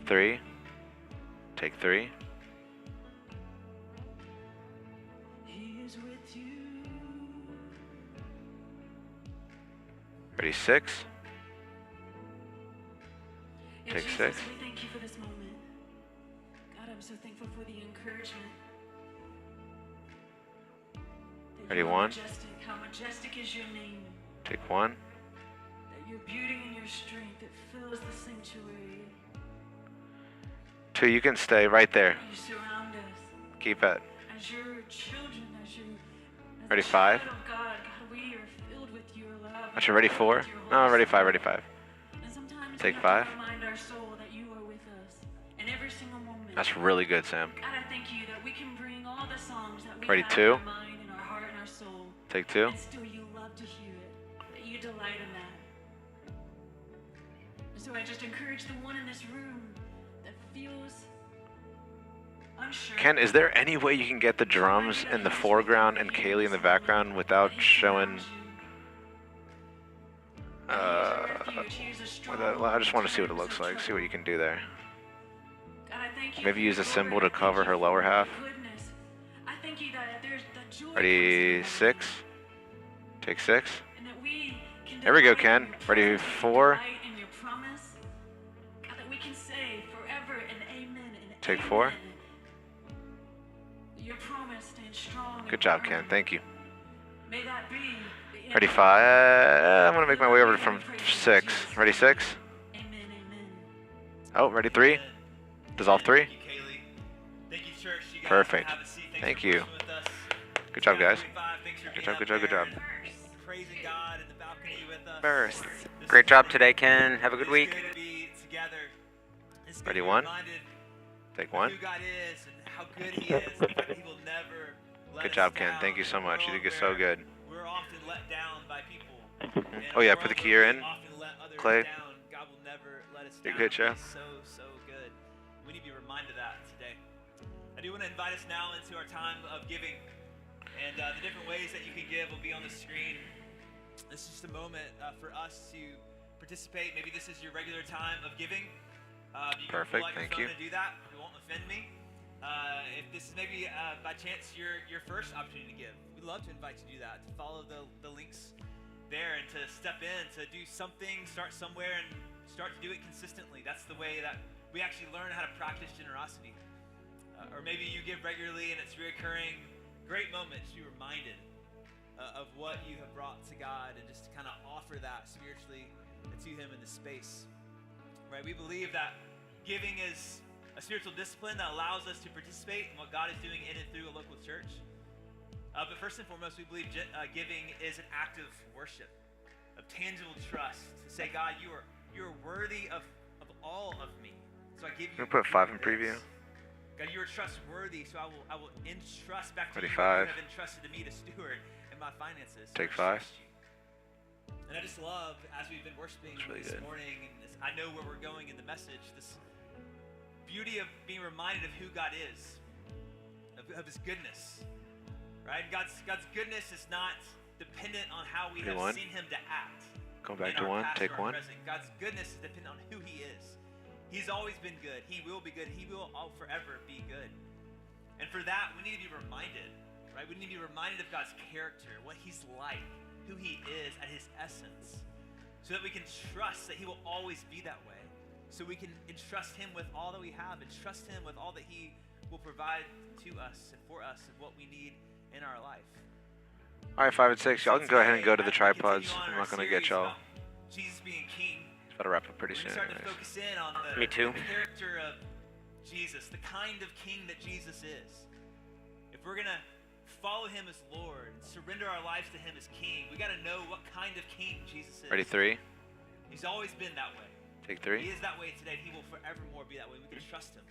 S1: 3. Take 3. Ready 6. Take 6.
S10: We thank you for this moment. God, I'm so thankful for the encouragement.
S1: Ready 1.
S10: How majestic is your name.
S1: Take 1.
S10: That your beauty and your strength, it fills the sanctuary.
S1: 2, you can stay right there.
S10: You surround us.
S1: Keep it.
S10: As your children, as
S1: Ready
S10: a
S1: 5.
S10: child of God, we are filled with your love.
S1: Actually, ready 4. No, ready 5, ready 5.
S10: And sometimes
S1: Take
S10: we
S1: 5.
S10: have to remind our soul that you are with us in every single moment.
S1: That's really good, Sam.
S10: God, I thank you that we can bring all the songs that we
S1: Ready
S10: have
S1: 2.
S10: in our mind, in our heart, and our soul.
S1: Take 2.
S10: And still you love to hear it, that you delight in that. And so I just encourage the one in this room that feels unsure.
S1: Ken, is there any way you can get the drums in the foreground and Kaylee in the background without showing... I just want to see what it looks like. See what you can do there. Maybe use a symbol to cover her lower half. Ready 6. Take 6. There we go, Ken. Ready 4. Take 4. Good job, Ken. Thank you. Ready 5. I'm going to make my way over from 6. Ready 6. Oh, ready 3. Dissolve 3. Perfect. Thank you. Good job, guys. Good job, good job, good job.
S3: Burst. Great job today, Ken. Have a good week.
S1: Ready 1. Take 1. Good job, Ken. Thank you so much. You did get so good.
S9: We're often let down by people.
S1: Oh yeah, put the key in. Clay.
S9: God will never let us
S1: You're
S9: down.
S1: good, Joe.
S9: So good. We need to be reminded of that today. I do want to invite us now into our time of giving. And the different ways that you can give will be on the screen. This is just a moment for us to participate. Maybe this is your regular time of giving. You
S1: Perfect,
S9: can pull out
S1: thank
S9: your
S1: you.
S9: phone and do that. It won't offend me. If this is maybe by chance your first opportunity to give, we'd love to invite you to do that, to follow the links there and to step in, to do something, start somewhere, and start to do it consistently. That's the way that we actually learn how to practice generosity. Or maybe you give regularly and it's reoccurring. Great moment to be reminded of what you have brought to God and just to kind of offer that spiritually to Him in the space. Right? We believe that giving is a spiritual discipline that allows us to participate in what God is doing in and through a local church. But first and foremost, we believe giving is an act of worship, of tangible trust. To say, God, you are worthy of all of me. So I give you.
S1: We'll put 5 in preview.
S9: God, you are trustworthy, so I will entrust back to
S1: Ready
S9: you
S1: 5.
S9: what you have entrusted to me to steward in my finances.
S1: Take
S9: I
S1: 5.
S9: trust you. And I just love, as we've been worshiping
S1: really
S9: this
S1: good.
S9: morning, and I know where we're going in the message, this beauty of being reminded of who God is, of His goodness, right? God's goodness is not dependent on how we have seen Him to act.
S1: Go back to
S9: in our
S1: 1.
S9: past
S1: Take
S9: or our
S1: 1.
S9: present. God's goodness is dependent on who He is. He's always been good. He will be good. He will forever be good. And for that, we need to be reminded, right? We need to be reminded of God's character, what He's like, who He is at His essence, so that we can trust that He will always be that way. So we can entrust Him with all that we have, and trust Him with all that He will provide to us and for us and what we need in our life.
S1: All right, 5 and 6. Y'all can go ahead and go to the tripods. I'm not going to get y'all.
S9: Jesus being King.
S1: Got to wrap up pretty soon.
S9: Start to
S1: Anyways.
S9: focus in on
S3: Me too.
S9: the character of Jesus, the kind of King that Jesus is. If we're going to follow Him as Lord and surrender our lives to Him as King, we got to know what kind of King Jesus is.
S1: Ready 3.
S9: He's always been that way.
S1: Take 3.
S9: He is that way today, and He will forevermore be that way. We can trust Him.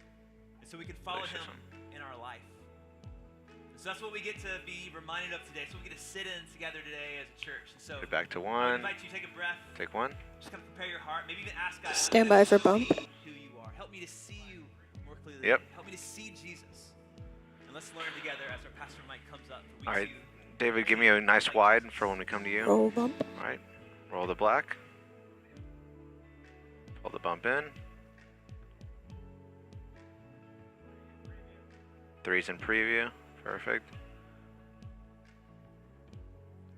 S9: And so we can follow Him in our life. And So that's what we get to be reminded of today. So we get to sit in together today as a church. And so
S1: Get back to
S9: I
S1: one.
S9: invite you to take a breath.
S1: Take one.
S9: Just kind of prepare your heart. Maybe even ask God.
S5: Stand by for bump.
S9: Who you are. Help me to see you more clearly.
S1: Yep.
S9: Help me to see Jesus. And let's learn together as our Pastor Mike comes up.
S1: All right, David, give me a nice wide for when we come to you.
S5: Roll bump.
S1: All right, roll the black. Pull the bump in. 3's in preview. Perfect.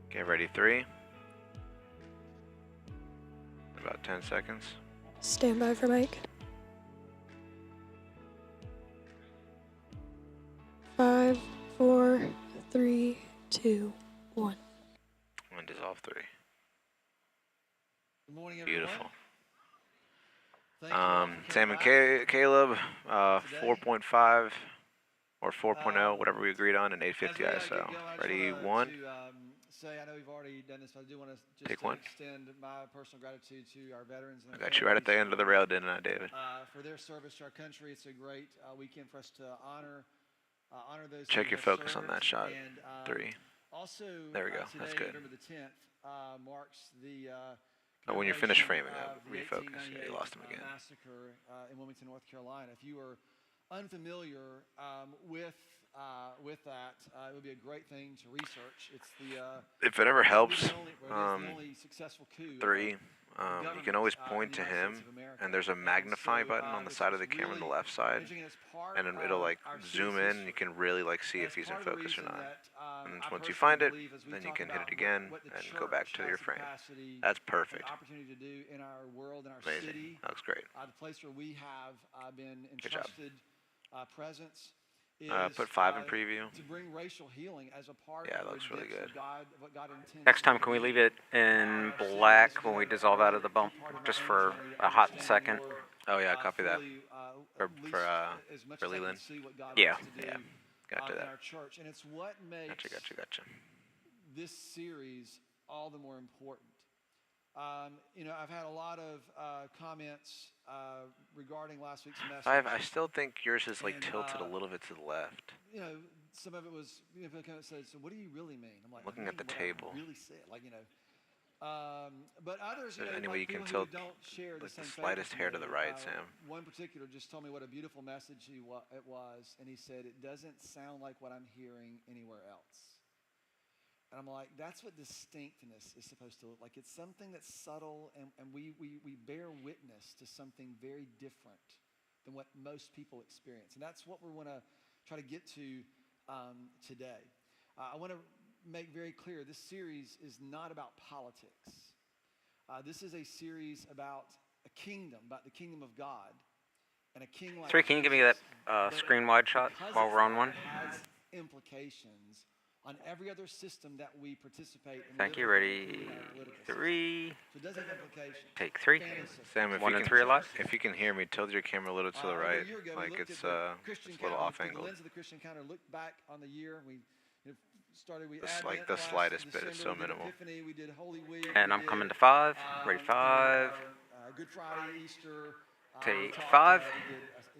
S1: Get ready, 3. About 10 seconds.
S5: Stand by for Mike. 5, 4, 3, 2, 1.
S1: And dissolve 3.
S11: Good morning, everyone.
S1: Beautiful.
S11: Thank you all for
S1: Sam
S11: coming
S1: and
S11: back
S1: Caleb,
S11: today.
S1: 4.5 or 4.0, whatever we agreed on, and
S11: As
S1: 850
S11: we,
S1: ISO.
S11: get going, I just
S1: Ready,
S11: wanna
S1: 1.
S11: Say, I know we've already done this, but I do want to just
S1: Take one.
S11: extend my personal gratitude to our veterans. And
S1: I got you right at the end of the rail, didn't I, David?
S11: For their service to our country. It's a great weekend for us to honor those.
S1: Check
S11: who
S1: your
S11: have
S1: focus on
S11: served.
S1: that shot.
S11: And,
S1: 3.
S11: Also,
S1: There we go.
S11: Today,
S1: That's good.
S11: November the 10th, marks the.
S1: Oh, when you're finished framing
S11: commemoration
S1: it,
S11: of the
S1: refocus. Yeah, you lost him
S11: 1898,
S1: again.
S11: Massacre in Wilmington, North Carolina. If you are unfamiliar with that, it would be a great thing to research. It's the
S1: If it ever helps,
S11: the only successful coup.
S1: 3, you can always point to him, and there's a magnify button on the side of the camera on the left side, and then it'll like zoom in, and you can really like see if he's in focus or not. And once you find it, then you can hit it again and go back to your frame. That's perfect.
S11: Opportunity to do in our world, in our
S1: Amazing.
S11: city.
S1: That looks great.
S11: The place where we have been
S1: Good job.
S11: entrusted presence.
S1: Put 5 in preview.
S11: To bring racial healing as a part
S1: Yeah,
S11: of
S1: that looks really good.
S11: what God intends.
S3: Next time, can we leave it in black when we dissolve out of the bump, just for a hot second?
S1: Oh yeah, copy that. For Leland.
S3: Yeah.
S1: Yeah. Gotcha
S11: In
S1: that.
S11: our church, and it's what makes
S1: Gotcha.
S11: this series all the more important. I've had a lot of comments regarding last week's message.
S1: I still think yours is like
S11: And,
S1: tilted a little bit to the left.
S11: Some of it was, people kind of said, so what do you really mean? I'm like,
S1: Looking
S11: I
S1: at the
S11: mean what I
S1: table.
S11: really said, but others,
S1: So any way
S11: like
S1: you can
S11: people who
S1: tilt
S11: don't share the
S1: like the
S11: same faith
S1: slightest
S11: with
S1: hair to
S11: me,
S1: the right, Sam.
S11: One particular just told me what a beautiful message it was, and he said, it doesn't sound like what I'm hearing anywhere else. And I'm like, that's what distinctness is supposed to look like. It's something that's subtle, and we bear witness to something very different than what most people experience. And that's what we want to try to get to today. I want to make very clear, this series is not about politics. This is a series about a kingdom, about the kingdom of God. And a king like
S3: 3, can you give me that screen wide shot while we're on one?
S11: Has implications on every other system that we participate in.
S3: Thank you. Ready? 3.
S11: So it does have implications.
S3: Take 3.
S1: Sam, if
S3: 1
S1: you
S3: and
S1: can,
S3: 3 alive.
S1: if you can hear me, tilt your camera a little to the
S11: Over
S1: right,
S11: a year ago, we
S1: like
S11: looked
S1: it's
S11: at the
S1: a
S11: Christian
S1: little
S11: calendar,
S1: off
S11: through the
S1: angled.
S11: lens of the Christian calendar, looked back on the year. We started. We
S1: Just
S11: Advent
S1: like the
S11: last
S1: slightest bit, it's
S11: December,
S1: so
S11: we did
S1: minimal.
S11: Epiphany, we did Holy Week.
S3: And
S11: we
S3: I'm
S11: did,
S3: coming to 5. Ready? 5.
S11: Good Friday, Easter.
S3: Take 5.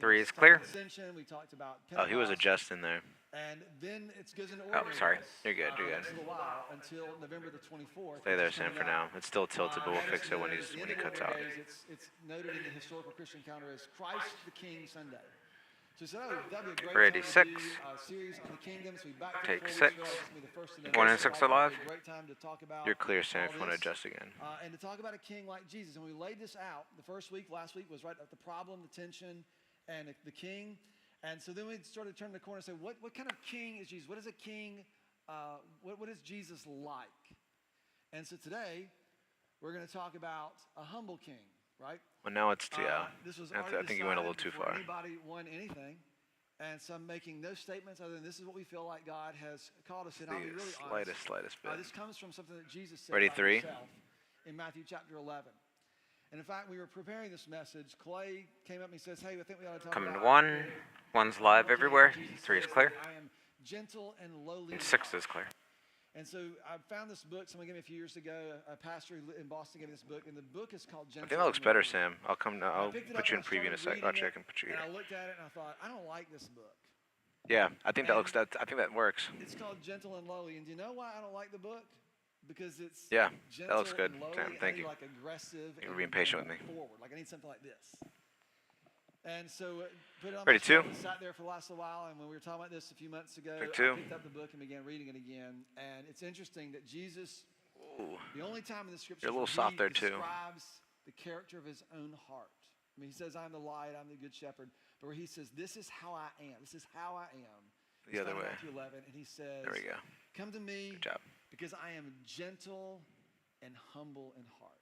S3: 3 is clear.
S11: Ascension. We talked about
S1: Oh, he was
S11: Pentecost.
S1: adjusting there.
S11: And then it goes into
S3: Oh,
S11: ordinary
S3: sorry.
S11: days,
S1: You're good.
S11: for a little while until November the 24th.
S1: Stay there,
S11: which is
S1: Sam, for
S11: coming
S1: now.
S11: up.
S1: It's still tilted, but we'll
S11: And
S1: fix
S11: it's
S1: it when
S11: the
S1: he
S11: end of
S1: cuts
S11: Ordinary
S1: out.
S11: Days. It's noted in the historical Christian calendar as Christ the King Sunday. So that'd be a great
S3: Ready,
S11: time to
S3: 6.
S11: do a series on the kingdoms. We back
S3: Take
S11: 4 weeks
S3: 6.
S11: ago. It's gonna be the first in the
S3: 1 and
S11: next
S3: 6
S11: Friday.
S3: alive.
S11: It'd be a great time to talk about
S1: You're clear, Sam, if you
S11: all
S1: want to
S11: this.
S1: adjust again.
S11: And to talk about a king like Jesus. And we laid this out. The last week was right at the problem, the tension, and the king. And so then we started turning the corner and say, what kind of king is Jesus? What is a king? What is Jesus like? And so today, we're going to talk about a humble king, right?
S1: Well, now it's, yeah.
S11: This was
S1: I
S11: already
S1: think you went a little
S11: decided
S1: too
S11: before
S1: far.
S11: Anybody won anything. And so I'm making no statements other than this is what we feel like God has called us in. I'll be really honest.
S1: Slightest bit.
S11: This comes from something that Jesus said
S1: Ready,
S11: about
S1: 3.
S11: himself in Matthew chapter 11. And in fact, we were preparing this message. Clay came up and he says, hey, I think we ought to talk
S3: Coming to
S11: about
S3: 1. 1's live everywhere.
S11: Jesus
S3: 3 is
S11: says
S3: clear.
S11: that I am gentle and lowly.
S3: And
S11: in
S3: 6
S11: heart.
S3: is clear.
S11: And so I found this book. Someone gave me a few years ago. A pastor in Boston gave me this book, and the book is called Gentle.
S1: I think that looks
S11: and
S1: better,
S11: Lowly.
S1: Sam. I'll
S11: I
S1: put
S11: picked it
S1: you
S11: up
S1: in
S11: and I
S1: preview in a
S11: started
S1: sec. Actually, I
S11: reading
S1: can put you
S11: it,
S1: here.
S11: And I looked at it and I thought, I don't like this book.
S1: Yeah, I think that
S11: And
S1: looks. I think that works.
S11: It's called Gentle and Lowly. And do you know why I don't like the book? Because it's
S1: Yeah,
S11: gentle
S1: that looks good.
S11: and lowly.
S1: Sam, thank
S11: I need
S1: you.
S11: like aggressive.
S1: Thank you for
S11: and
S1: being patient with me.
S11: Forward. Like I need something like this. And so put it on
S1: Ready,
S11: my shelf
S1: two?
S11: and sat there for the last little while. And when we were talking about this a few months ago,
S1: Take
S11: I
S1: two.
S11: picked up the book and began reading it again. And it's interesting that Jesus,
S1: Ooh.
S11: the only time in the scriptures
S1: You're a little
S11: where
S1: soft
S11: he
S1: there, too.
S11: describes the character of his own heart. I mean, he says, I'm the light, I'm the good shepherd. But where he says, this is how I am. This is how I am.
S1: The other way.
S11: Matthew 11, and he says,
S1: There we go.
S11: come to me
S1: Good job.
S11: because I am gentle and humble in heart.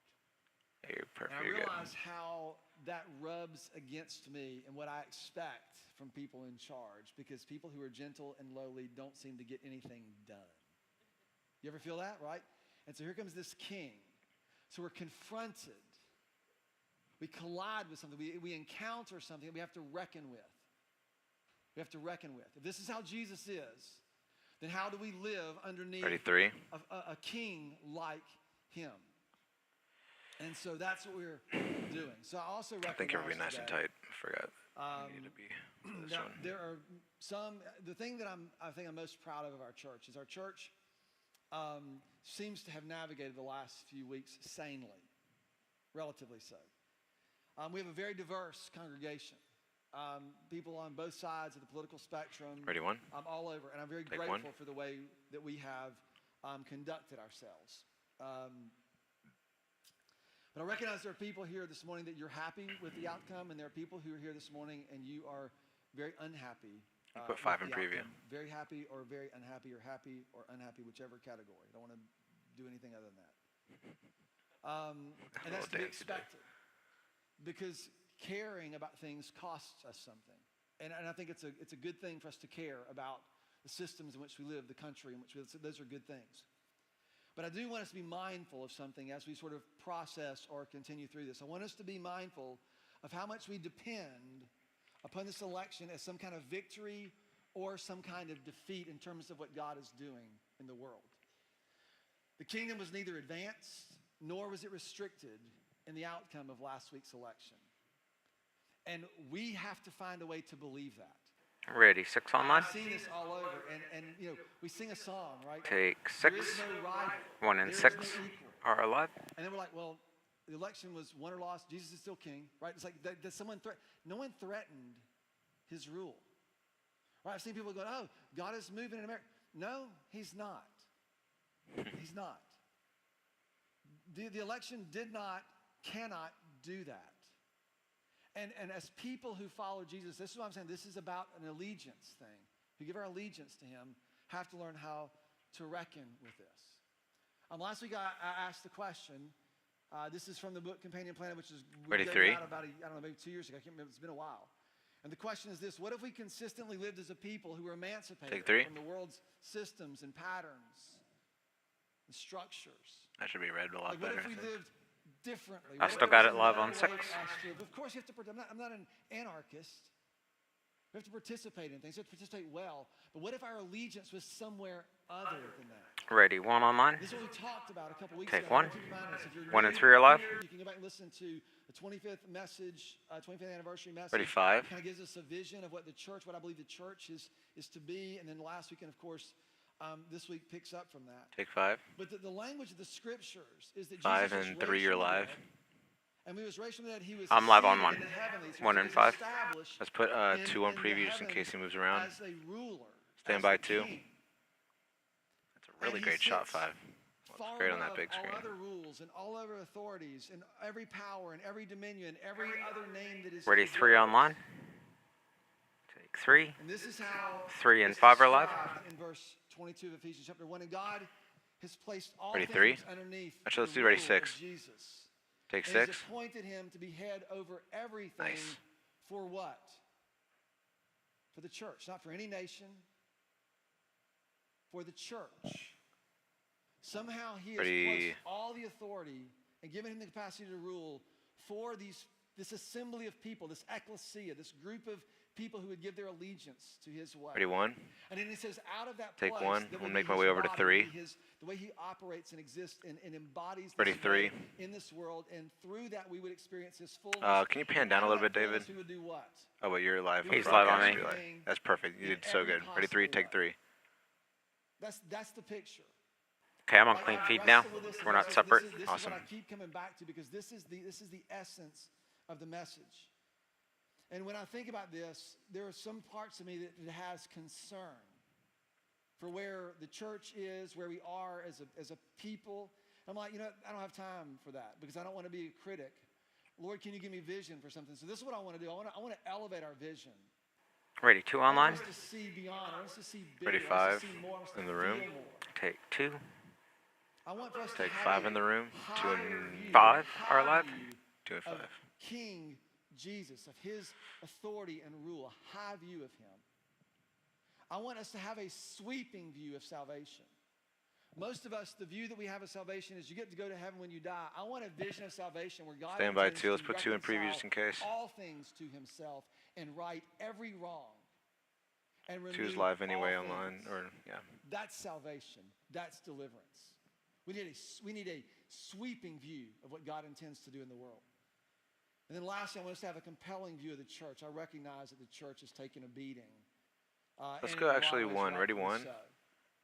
S1: Yeah, you're perfect.
S11: And I
S1: You're good.
S11: realize how that rubs against me and what I expect from people in charge, because people who are gentle and lowly don't seem to get anything done. You ever feel that, right? And so here comes this king. So we're confronted. We collide with something. We encounter something that we have to reckon with. We have to reckon with. If this is how Jesus is, then how do we live underneath
S1: Ready, three?
S11: a king like him? And so that's what we're doing. So I also recognize
S1: I think you're being nice and
S11: today,
S1: tight. I forgot. You need to be this
S11: now,
S1: one.
S11: there are some. The thing that I think I'm most proud of our church is our church seems to have navigated the last few weeks sanely, relatively so. We have a very diverse congregation. People on both sides of the political spectrum.
S1: Ready, one?
S11: All over. And I'm very
S1: Take
S11: grateful
S1: one.
S11: for the way that we have conducted ourselves. But I recognize there are people here this morning that you're happy with the outcome, and there are people who are here this morning and you are very unhappy.
S1: Put 5
S11: with
S1: in
S11: the
S1: preview.
S11: outcome. Very happy or very unhappy or happy or unhappy, whichever category. I don't want to do anything other than that. And that's to be expected. Because caring about things costs us something. And I think it's a good thing for us to care about the systems in which we live, the country in which we live. So those are good things. But I do want us to be mindful of something as we sort of process or continue through this. I want us to be mindful of how much we depend upon this election as some kind of victory or some kind of defeat in terms of what God is doing in the world. The kingdom was neither advanced nor was it restricted in the outcome of last week's election. And we have to find a way to believe that.
S3: Ready, 6 online.
S11: I've seen this all over, and you know, we sing a song, right?
S3: Take
S11: There
S3: 6.
S11: is no rival.
S3: 1 and
S11: There is
S3: 6
S11: no equal.
S3: are alive.
S11: And then we're like, well, the election was won or lost. Jesus is still king, right? It's like, does someone no one threatened his rule. Right? I've seen people go, oh, God is moving in America. No, he's not. He's not. The election cannot do that. And as people who follow Jesus, this is what I'm saying. This is about an allegiance thing. Who give our allegiance to him have to learn how to reckon with this. Last week I asked the question. This is from the book Companion Planet, which is
S1: Ready,
S11: gave
S1: three?
S11: out about maybe 2 years ago. I can't remember. It's been a while. And the question is this: what if we consistently lived as a people who were emancipated
S1: Take three.
S11: from the world's systems and patterns and structures?
S1: That should be read a lot
S11: Like, what
S1: better.
S11: if we
S1: I think.
S11: lived differently?
S3: I
S11: What
S3: still
S11: if
S3: got
S11: there
S3: it
S11: was
S3: live
S11: another
S3: on
S11: way
S3: 6.
S11: for us to live? Of course, you have to. I'm not an anarchist. We have to participate in things. We have to participate well. But what if our allegiance was somewhere other than that?
S3: Ready, 1 online.
S11: This is what we talked about a couple weeks
S3: Take
S11: ago.
S3: one.
S11: Keep in mind this. If you're
S3: 1 and
S11: new
S3: 3 are alive.
S11: here, you can go back and listen to the 25th message, 25th anniversary message.
S1: Ready, 5.
S11: Kind of gives us a vision of what the church, what I believe the church is to be. And then last weekend, of course, this week picks up from that.
S1: Take 5.
S11: But the language of the scriptures is that
S1: 5
S11: Jesus
S1: and
S11: was
S1: 3
S11: raised
S1: you're
S11: from the
S1: live.
S11: dead, and we was raised from the dead. He was
S3: I'm live on
S11: seated
S3: 1.
S11: in the heavenlies. He
S3: 1
S11: was
S3: and 5.
S11: established
S1: Let's put
S11: in
S1: 2 on
S11: the
S1: preview just in
S11: heavens
S1: case he moves around.
S11: as a ruler,
S1: Stand
S11: as
S1: by
S11: the
S1: 2.
S11: king.
S1: That's a really
S11: And he
S1: great shot,
S11: sits
S1: 5.
S11: Far
S1: Looks great on that
S11: above
S1: big screen.
S11: all other rules and all other authorities and every power and every dominion, every other name that is
S3: Ready,
S11: to
S3: 3
S11: go.
S3: online. Take 3.
S11: And this is how
S3: 3 and
S11: it's
S3: 5 are alive.
S11: described in verse 22 of Ephesians chapter 1. And God has placed all
S1: Ready,
S11: things
S1: 3?
S11: underneath
S1: Actually, let's
S11: the
S1: do ready,
S11: rule
S1: 6.
S11: of Jesus.
S1: Take
S11: And he's
S1: 6.
S11: appointed him to be head over everything.
S1: Nice.
S11: For what? For the church, not for any nation. For the church. Somehow he has
S1: Ready.
S11: placed all the authority and given him the capacity to rule for this assembly of people, this ecclesia, this group of people who would give their allegiance to his way.
S1: Ready, 1.
S11: And then he says, out of that
S1: Take
S11: place,
S1: 1.
S11: that
S1: I'm
S11: would
S1: gonna
S11: be
S1: make my
S11: his
S1: way over to
S11: body,
S1: 3.
S11: would be the way he operates and exists and embodies
S1: Ready,
S11: this
S1: 3.
S11: way in this world. And through that, we would experience his fullness.
S1: Can you pan
S11: And
S1: down a
S11: out of
S1: little bit,
S11: that fullness,
S1: David?
S11: We would do what?
S1: Oh, but you're live.
S11: He's
S3: live on
S1: broadcast,
S3: me.
S1: you're live. That's perfect. You did so good. Ready, 3. Take 3.
S11: That's the picture.
S3: Okay, I'm on
S11: Like,
S3: clean
S11: I
S3: feed
S11: wrestle
S3: now.
S11: with this, and
S3: We're not
S11: this is-
S3: separate.
S11: This is
S1: Awesome.
S11: what I keep coming back to, because this is the essence of the message. And when I think about this, there are some parts of me that it has concern for where the church is, where we are as a people. I'm like, I don't have time for that, because I don't want to be a critic. Lord, can you give me vision for something? So this is what I want to do. I want to elevate our vision.
S3: Ready, 2 online.
S11: I want us to see beyond. I want us to see bigger.
S1: Ready,
S11: I want us to
S1: 5
S11: see more. I want us to
S1: in the
S11: feel
S1: room.
S11: more.
S3: Take 2.
S11: I want for us to
S1: Take
S11: have
S1: 5
S11: a
S1: in the room. 2
S11: higher
S1: and
S11: view,
S3: 5
S11: high
S3: are alive.
S11: view
S1: 2 and 5.
S11: of King Jesus, of his authority and rule, a high view of him. I want us to have a sweeping view of salvation. Most of us, the view that we have of salvation is you get to go to heaven when you die. I want a vision of salvation where God
S1: Stand by,
S11: intends
S1: 2. Let's
S11: to
S1: put 2 in previews
S11: reconcile
S1: just in case.
S11: all things to himself and right every wrong. And
S1: 2's
S11: remove
S1: live anyway
S11: all
S1: online,
S11: things.
S1: or yeah.
S11: That's salvation. That's deliverance. We need a sweeping view of what God intends to do in the world. And then lastly, I want us to have a compelling view of the church. I recognize that the church has taken a beating.
S1: Let's
S11: and
S1: go
S11: in a lot
S1: actually
S11: of ways,
S1: 1. Ready,
S11: rightfully
S1: 1.
S11: so.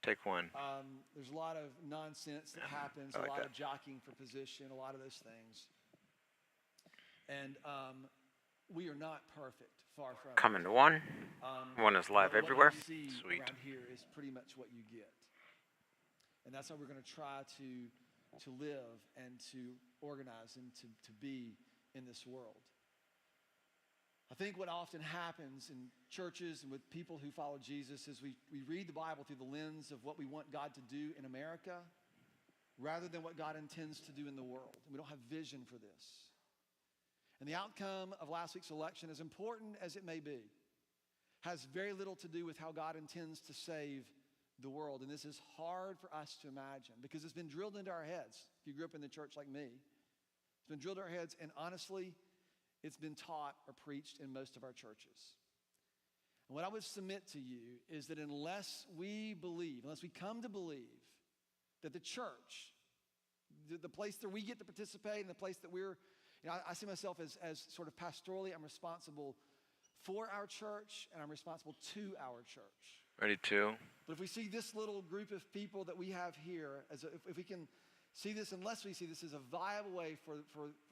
S1: Take 1.
S11: There's a lot of nonsense that happens,
S1: I like
S11: a lot
S1: that.
S11: of jockeying for position, a lot of those things. And we are not perfect, far from it.
S3: Coming to 1. 1 is live
S11: But
S3: everywhere.
S11: What you see
S1: Sweet.
S11: around here is pretty much what you get. And that's how we're going to try to live and to organize and to be in this world. I think what often happens in churches and with people who follow Jesus is we read the Bible through the lens of what we want God to do in America rather than what God intends to do in the world. And we don't have vision for this. And the outcome of last week's election, as important as it may be, has very little to do with how God intends to save the world. And this is hard for us to imagine because it's been drilled into our heads. If you grew up in the church like me, it's been drilled into our heads, and honestly, it's been taught or preached in most of our churches. And what I would submit to you is that unless we come to believe that the church, the place that we get to participate and the place that we're, I see myself as sort of pastorally, I'm responsible for our church and I'm responsible to our church.
S1: Ready, 2.
S11: But if we see this little group of people that we have here, if we can see this, unless we see this as a viable way for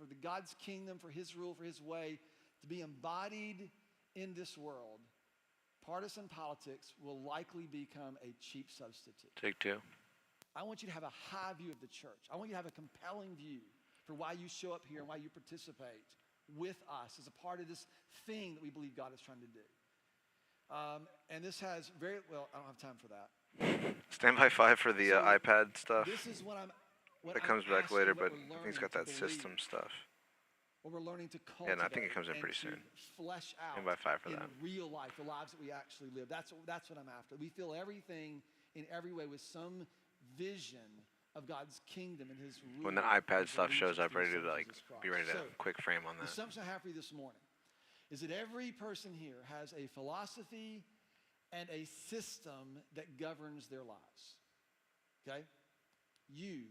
S11: the God's kingdom, for his rule, for his way to be embodied in this world, partisan politics will likely become a cheap substitute.
S1: Take 2.
S11: I want you to have a high view of the church. I want you to have a compelling view for why you show up here and why you participate with us as a part of this thing that we believe God is trying to do. And this has I don't have time for that.
S1: Stand by 5 for the iPad stuff.
S11: This is what
S1: That comes back
S11: asking,
S1: later,
S11: what
S1: but
S11: we're
S1: I think it's
S11: learning
S1: got
S11: to
S1: that
S11: believe,
S1: system stuff.
S11: what we're learning to cultivate.
S1: Yeah, and I think it comes in
S11: and
S1: pretty
S11: to
S1: soon.
S11: Flesh out
S1: Stand by 5 for
S11: in
S1: that.
S11: real life, the lives that we actually live. That's what I'm after. We fill everything in every way with some vision of God's kingdom and his rule.
S1: When the iPad
S11: and
S1: stuff shows
S11: allegiance
S1: up,
S11: to
S1: ready
S11: his
S1: to
S11: son,
S1: like
S11: Jesus Christ.
S1: be ready to
S11: So,
S1: quick frame on
S11: the
S1: that.
S11: assumption I have for you this morning is that every person here has a philosophy and a system that governs their lives. Okay? You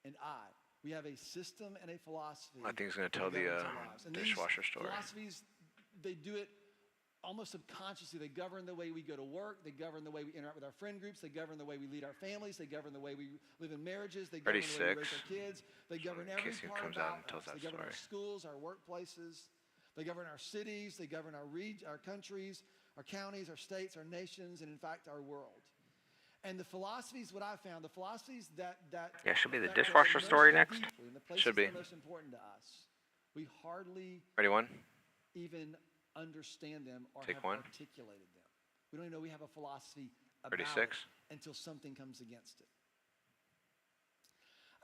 S11: and I, we have a system and a philosophy.
S1: I think he's going to tell
S11: that
S1: the
S11: governs our lives. And these
S1: dishwasher story.
S11: philosophies, they do it almost subconsciously. They govern the way we go to work. They govern the way we interact with our friend groups. They govern the way we lead our families. They govern the way we live in marriages. They govern
S1: Ready,
S11: the way we
S1: 6.
S11: raise our kids. They govern
S1: in
S11: every
S1: case he
S11: part
S1: comes
S11: about
S1: out and tells
S11: us.
S1: that
S11: They govern our
S1: story.
S11: schools, our workplaces. They govern our cities. They govern our countries, our counties, our states, our nations, and in fact, our world. And the philosophies, what I found, the philosophies that
S3: Yeah, should be the
S11: that
S3: dishwasher
S11: resonate
S3: story
S11: most
S3: next.
S11: deeply, and the places
S1: Should be.
S11: that are most important to us, we hardly
S1: Ready, 1.
S11: even understand them or
S1: Take
S11: have
S1: 1.
S11: articulated them. We don't even know we have a philosophy
S1: Ready,
S11: about
S1: 6.
S11: it until something comes against it.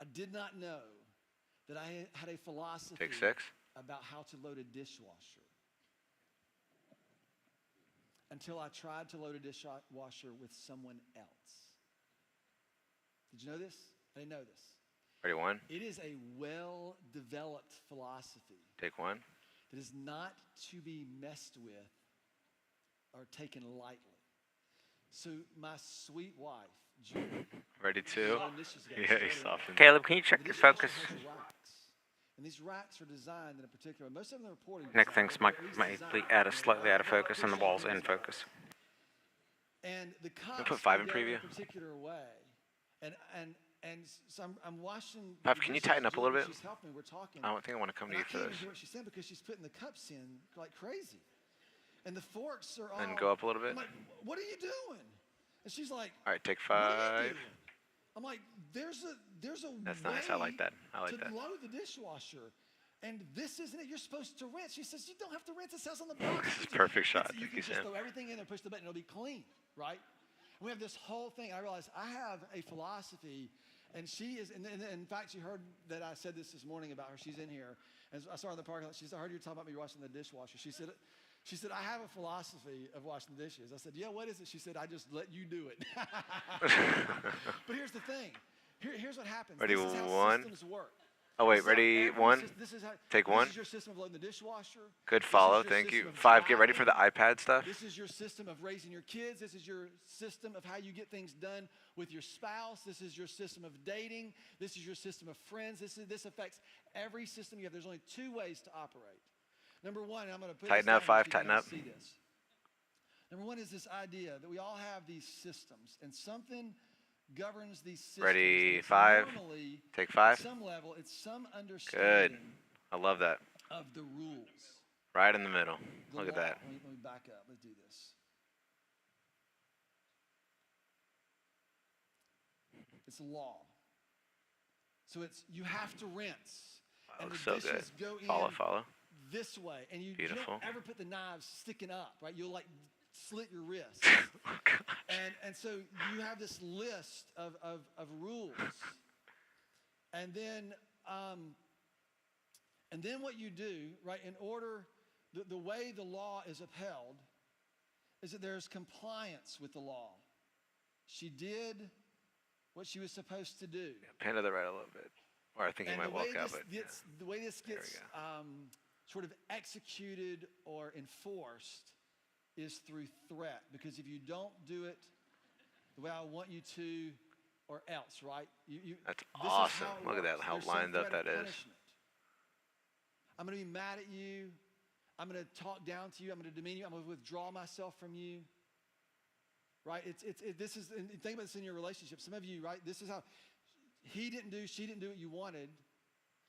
S11: I did not know that I had a philosophy
S1: Take 6.
S11: about how to load a dishwasher until I tried to load a dishwasher with someone else. Did you know this? I didn't know this.
S1: Ready, 1.
S11: It is a well-developed philosophy
S1: Take 1.
S11: that is not to be messed with are taken lightly. So my sweet wife, Julie,
S1: Ready two. Yeah, he softened.
S3: Caleb, can you check your focus?
S11: And these racks are designed in a particular way. Most of them are reporting.
S3: Nick thinks might be slightly out of focus and the wall's in focus.
S11: And the cups
S1: put 5 in
S11: go
S1: preview.
S11: a particular way. And so I'm watching.
S1: Pep, can you tighten up a little bit?
S11: She's helping me. We're talking.
S1: I don't think I want to come to you for
S11: I can't
S1: this.
S11: even hear what she's saying because she's putting the cups in like crazy. And the forks are all.
S1: And go up a little bit.
S11: I'm like, what are you doing? And she's like,
S1: all right, take
S11: what are
S1: 5.
S11: you doing? I'm like, there's a
S1: That's
S11: way
S1: nice. I like that. I like
S11: to
S1: that.
S11: load the dishwasher. And this isn't it. You're supposed to rinse. She says, you don't have to rinse. It says on the box.
S1: This is a perfect shot.
S11: You can just throw everything in there, push the button, it'll be clean, right? And we have this whole thing. I realized I have a philosophy, and she is, and in fact, she heard that I said this morning about her. She's in here. And I saw her in the parking lot. She said, I heard you talking about me washing the dishwasher. She said, I have a philosophy of washing the dishes. I said, yeah, what is it? She said, I just let you do it. But here's the thing. Here's what happens.
S1: Ready,
S11: this is how
S1: 1.
S11: systems work.
S1: Oh, wait, ready, 1. Take 1.
S11: This is your system of loading the dishwasher.
S1: Good follow, thank you. 5, get ready for the iPad stuff.
S11: This is your system of raising your kids. This is your system of how you get things done with your spouse. This is your system of dating. This is your system of friends. This affects every system you have. There's only 2 ways to operate. Number 1, and I'm going to put
S1: Tighten
S11: this
S1: up,
S11: down
S1: 5,
S11: so you
S1: tighten
S11: can
S1: up.
S11: see this. Number 1 is this idea that we all have these systems, and something governs these systems.
S1: Ready, 5. Take 5.
S11: At some level, it's some
S1: Good.
S11: understanding
S1: I love that.
S11: of the rules.
S1: Right in the middle.
S11: The
S1: Look at
S11: law.
S1: that.
S11: Let me back up. Let's do this. It's law. So it's you have to rinse.
S1: That
S11: And
S1: looks
S11: the
S1: so good.
S11: dishes go in
S1: Follow.
S11: this way. And you
S1: Beautiful.
S11: don't ever put the knives sticking up, right? You'll like slit your wrist.
S1: Oh, gosh.
S11: And so you have this list of rules. And then what you do, right, in order, the way the law is upheld is that there's compliance with the law. She did what she was supposed to do.
S1: Pan to the right a little bit. Or I think he
S11: And
S1: might walk out, but
S11: the way this
S1: There we
S11: gets sort of executed or enforced is through threat. Because if you don't do it the way I want you to, or else, right?
S1: that's
S11: this is
S1: awesome.
S11: how it
S1: Look at that,
S11: works.
S1: how
S11: There's some
S1: lined up
S11: threat
S1: that
S11: of
S1: is.
S11: punishment. I'm going to be mad at you. I'm going to talk down to you. I'm going to demean you. I'm going to withdraw myself from you. Right? This is, and think about this in your relationship. Some of you, right? This is how she didn't do what you wanted.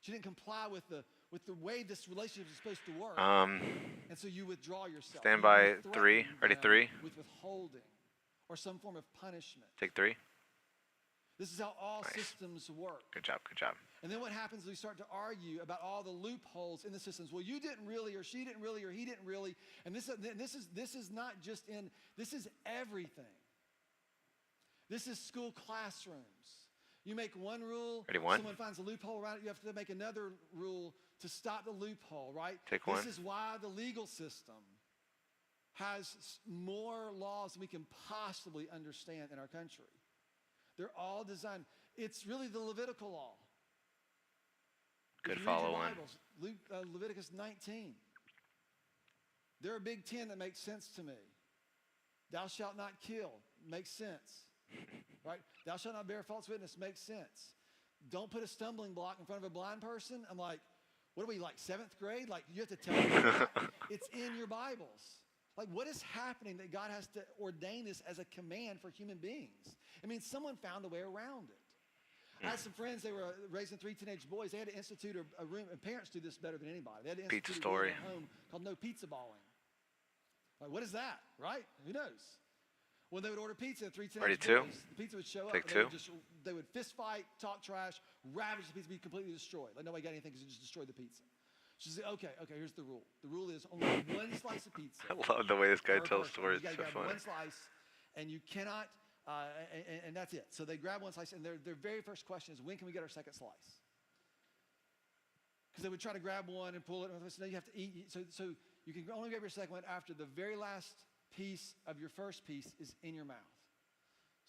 S11: She didn't comply with the way this relationship is supposed to work. And so you withdraw yourself.
S1: Stand
S11: You
S1: by
S11: threaten
S1: 3. Ready,
S11: them
S1: 3.
S11: with withholding or some form of punishment.
S1: Take 3.
S11: This is how all
S1: Nice.
S11: systems work.
S1: Good job.
S11: And then what happens is we start to argue about all the loopholes in the systems. Well, you didn't really, or she didn't really, or he didn't really. And this is not just this is everything. This is school classrooms. You make one rule,
S1: Ready, 1.
S11: someone finds a loophole around it, you have to make another rule to stop the loophole, right?
S1: Take 1.
S11: This is why the legal system has more laws than we can possibly understand in our country. They're all designed. It's really the Levitical law.
S1: Good
S11: If you read your
S1: follow one.
S11: Bibles, Leviticus 19. There are big 10 that make sense to me. Thou shalt not kill. Makes sense. Right? Thou shalt not bear false witness. Makes sense. Don't put a stumbling block in front of a blind person. I'm like, what are we, like 7th grade? Like, you have to tell me that? It's in your Bibles. Like, what is happening that God has to ordain this as a command for human beings? I mean, someone found a way around it. I had some friends, they were raising 3 teenage boys. They had to institute a room, and parents do this better than anybody. They had to
S1: Pizza
S11: institute
S1: story.
S11: a room at home called no pizza balling. Like, what is that, right? Who knows? When they would order pizza, 3 teenage
S1: Ready,
S11: boys,
S1: 2.
S11: the pizza would show up.
S1: Take
S11: and
S1: 2.
S11: They would fist fight, talk trash, ravage the pizza, be completely destroyed. Like, nobody got anything because you just destroyed the pizza. She said, okay, here's the rule. The rule is only one slice of pizza.
S1: I love the way this guy
S11: per
S1: tells
S11: person.
S1: stories.
S11: You
S1: It's
S11: gotta
S1: so
S11: grab
S1: funny.
S11: one slice, and you cannot, and that's it. So they grab one slice, and their very first question is, when can we get our second slice? Because they would try to grab one and pull it, and no, you have to eat. So you can only grab your second one after the very last piece of your first piece is in your mouth.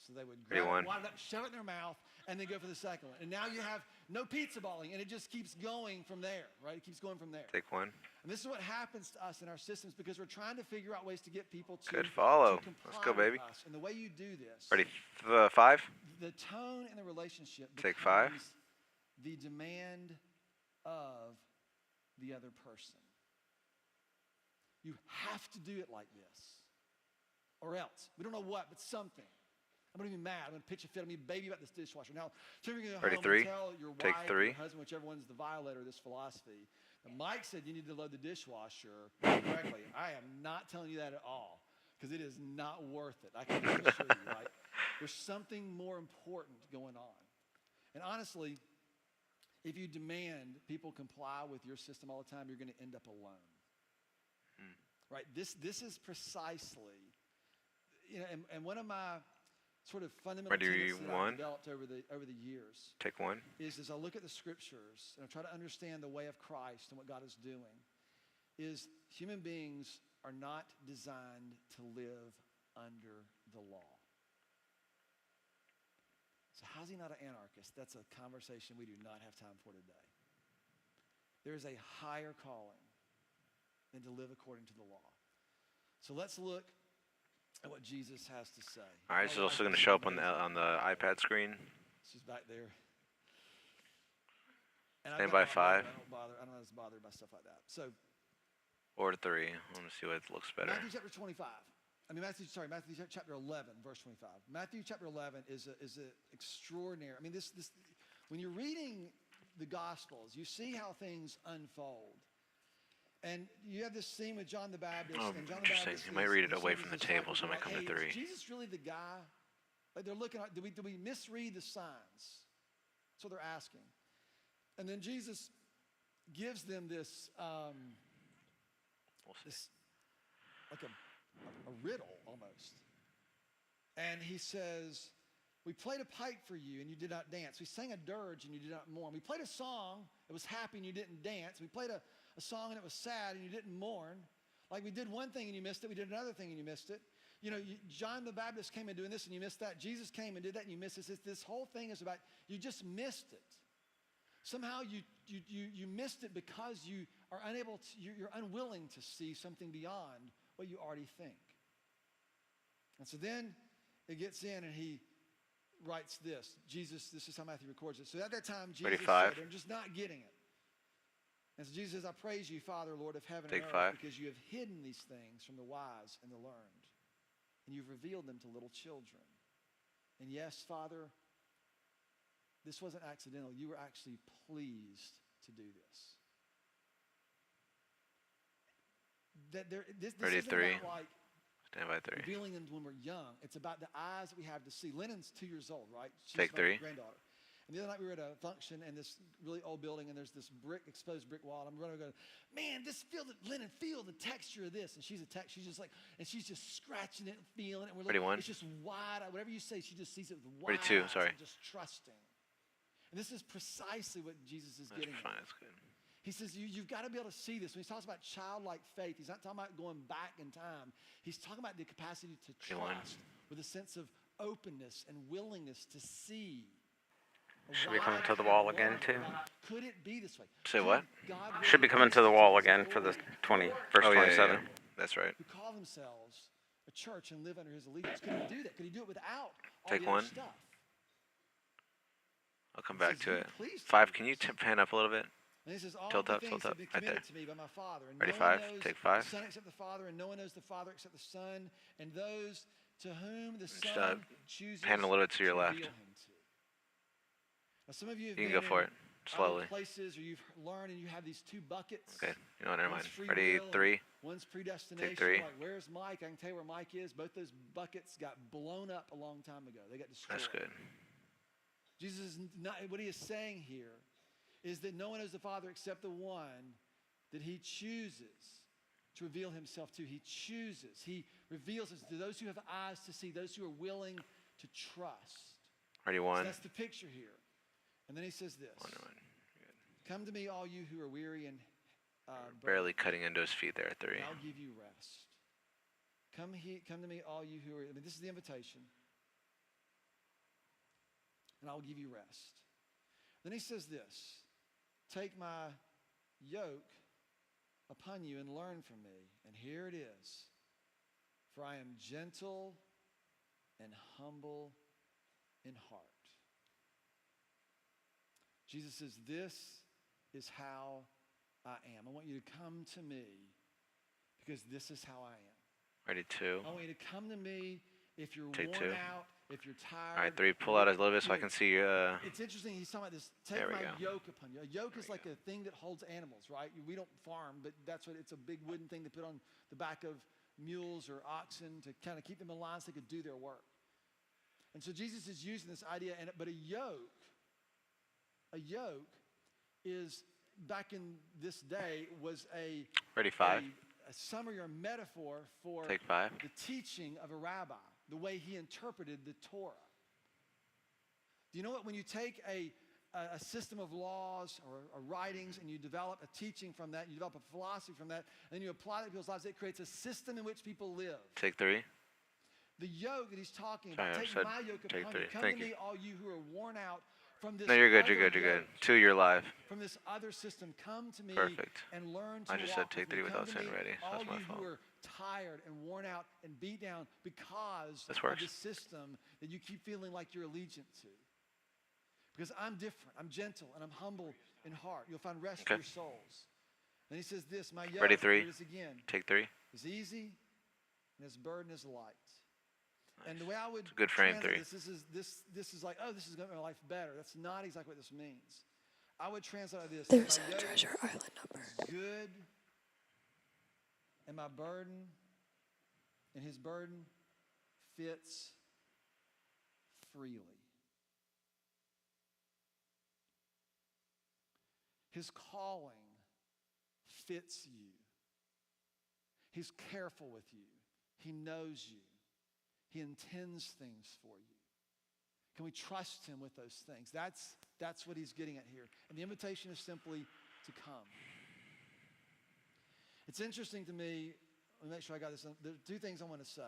S11: So they would grab it, wind it up, shove it in their mouth, and then go for the second one. And now you have no pizza balling, and it just keeps going from there, right? It keeps going from there.
S1: Take one.
S11: And this is what happens to us in our systems because we're trying to figure out ways to get people to,
S1: Good follow.
S11: to comply
S1: Let's go, baby.
S11: with us. And the way you do this,
S1: Ready? 5.
S11: the tone in the relationship
S1: Take 5.
S11: becomes the demand of the other person. You have to do it like this, or else. We don't know what, but something. I'm going to be mad. I'm going to pitch a fit. I'm going to be baby about this dishwasher. Now, so you're going to go
S1: Ready,
S11: home
S1: 3.
S11: and tell your
S1: Take
S11: wife
S1: 3.
S11: or your husband, whichever one's the violator of this philosophy. Now, Mike said you need to load the dishwasher correctly. I am not telling you that at all because it is not worth it. I can assure you, right? There's something more important going on. And honestly, if you demand people comply with your system all the time, you're going to end up alone. Right? This is precisely, and one of my sort of fundamental tenets that I've developed over the years.
S1: Take 1.
S11: Is as I look at the scriptures and I try to understand the way of Christ and what God is doing, is human beings are not designed to live under the law. So how's he not an anarchist? That's a conversation we do not have time for today. There is a higher calling than to live according to the law. So let's look at what Jesus has to say.
S1: All right, so it's also going to show up on the iPad screen.
S11: She's back there. And
S1: Stand by 5.
S11: I'm not as bothered by stuff like that. So,
S1: or 3. I want to see what looks better.
S11: Matthew chapter 25. Matthew chapter 11, verse 25. Matthew chapter 11 is an extraordinary. This when you're reading the Gospels, you see how things unfold. And you have this scene with John the Baptist.
S1: Oh,
S11: and John the
S1: interesting.
S11: Baptist
S1: You might read it away from the table, so I might come to 3.
S11: Is Jesus really the guy? Like they're looking at, do we misread the signs? That's what they're asking. And then Jesus gives them this, like a riddle almost. And he says, we played a pipe for you and you did not dance. We sang a dirge and you did not mourn. We played a song, it was happy and you didn't dance. We played a song and it was sad and you didn't mourn. Like we did one thing and you missed it. We did another thing and you missed it. John the Baptist came in doing this and you missed that. Jesus came and did that and you missed this. This whole thing is about, you just missed it. Somehow you missed it because you are unable to, you're unwilling to see something beyond what you already think. And so then it gets in and he writes this. Jesus, this is how Matthew records it. So at that time, Jesus said, they're just not getting it. And so Jesus says, I praise you, Father, Lord of heaven and earth, because you have hidden these things from the wise and the learned, and you've revealed them to little children. And yes, Father, this wasn't accidental. You were actually pleased to do this. This
S1: Ready,
S11: isn't
S1: 3.
S11: about like
S1: Stand by 3.
S11: revealing them when we're young. It's about the eyes that we have to see. Lynn's 2 years old, right? She's
S1: Take 3.
S11: My granddaughter. And the other night we were at a function in this really old building, and there's this exposed brick wall. And I'm running and going, man, Lynn, feel the texture of this. And she's she's just scratching it and feeling it. And
S1: Ready, 1.
S11: It's just wide. Whatever you say, she just sees it with
S1: Ready,
S11: wide
S1: 2.
S11: eyes
S1: Sorry.
S11: and just trusting. And this is precisely what Jesus is getting at.
S1: Fine, that's good.
S11: He says, you've got to be able to see this. When he talks about childlike faith, he's not talking about going back in time. He's talking about the capacity to trust with a sense of openness and willingness to see.
S3: Should be coming to the wall again, too.
S11: Could it be this way?
S1: Say what?
S3: Should be coming to the wall again for the verse 27.
S1: Yeah. That's right.
S11: Who call themselves a church and live under his allegiance. Could he do that? Could he do it without all
S1: Take
S11: the
S1: 1.
S11: other stuff?
S1: I'll come back to it. 5, can you pan up a little bit?
S11: And he says, all
S1: Tilt
S11: the
S1: up,
S11: things
S1: tilt
S11: have
S1: up,
S11: been
S1: right
S11: committed
S1: there.
S11: to me by my Father. And
S1: Ready,
S11: no one
S1: 5,
S11: knows
S1: take 5.
S11: the Son except the Father, and no one knows the Father except the Son, and those to whom the
S1: Just,
S11: Son chooses
S1: pan a little bit to your left.
S11: reveal him to. Now, some of you have
S1: You can
S11: been
S1: go for
S11: in
S1: it, slowly.
S11: other places, or you've learned, and you have these 2 buckets.
S1: Okay, never mind.
S11: One's free
S1: Ready,
S11: will,
S1: 3.
S11: One's predestination.
S1: Take 3.
S11: Like, where's Mike? I can tell you where Mike is. Both those buckets got blown up a long time ago. They got destroyed.
S1: That's good.
S11: Jesus is not, what he is saying here is that no one knows the Father except the one that he chooses to reveal himself to. He chooses. He reveals it to those who have eyes to see, those who are willing to trust.
S1: Ready,
S11: So
S1: 1.
S11: that's the picture here. And then he says this.
S1: 1.
S11: Come to me, all you who are weary and
S1: Barely cutting into his feet there at 3.
S11: and I'll give you rest. Come to me, all you who are, this is the invitation. And I will give you rest. Then he says this, take my yoke upon you and learn from me. And here it is. For I am gentle and humble in heart. Jesus says, this is how I am. I want you to come to me because this is how I am.
S1: Ready, 2.
S11: I want you to come to me if you're
S1: Take
S11: worn
S1: 2.
S11: out, if you're tired.
S1: All right, 3. Pull out a little bit so I can see you.
S11: It's interesting. He's talking about this. Take
S1: There we
S11: my
S1: go.
S11: yoke upon you. A yoke is like a thing that holds animals, right? We don't farm, but that's what it's a big wooden thing they put on the back of mules or oxen to kind of keep them in line so they could do their work. And so Jesus is using this idea, but a yoke is, back in this day, was
S1: Ready, 5.
S11: a summary or metaphor for
S1: Take 5.
S11: the teaching of a rabbi, the way he interpreted the Torah. Do you know what? When you take a system of laws or writings and you develop a teaching from that, you develop a philosophy from that, and then you apply that to people's lives, it creates a system in which people live.
S1: Take 3.
S11: The yoke that he's talking about,
S1: Sorry, I
S11: take
S1: said
S11: my yoke
S1: take
S11: upon
S1: 3.
S11: you. Come
S1: Thank
S11: to
S1: you.
S11: me, all you who are worn out from this
S1: No, you're good.
S11: other
S1: You're good. You're good.
S11: yoke,
S1: 2, you're live.
S11: from this other system. Come to me
S1: Perfect.
S11: and learn to
S1: I just
S11: walk
S1: said take
S11: with me.
S1: 3
S11: Come
S1: without
S11: to
S1: saying
S11: me,
S1: ready. So
S11: all
S1: that's my
S11: you
S1: fault.
S11: who are tired and worn out and beat down because
S1: This
S11: of
S1: works.
S11: the system that you keep feeling like you're allegiant to. Because I'm different. I'm gentle and I'm humble in heart. You'll find rest for
S1: Okay.
S11: your souls. Then he says this, my yoke,
S1: Ready, 3.
S11: here it is again,
S1: Take 3.
S11: is easy and his burden is light. And the way I would
S1: It's a good frame,
S11: translate
S1: 3.
S11: this is like, oh, this is going to make my life better. That's not exactly what this means. I would translate this.
S5: There's
S11: my
S5: a
S11: yoke
S5: Treasure Island number.
S11: is good, and my burden, and his burden fits freely. His calling fits you. He's careful with you. He knows you. He intends things for you. Can we trust him with those things? That's what he's getting at here. And the invitation is simply to come. It's interesting to me, let me make sure I got this. There are 2 things I want to say.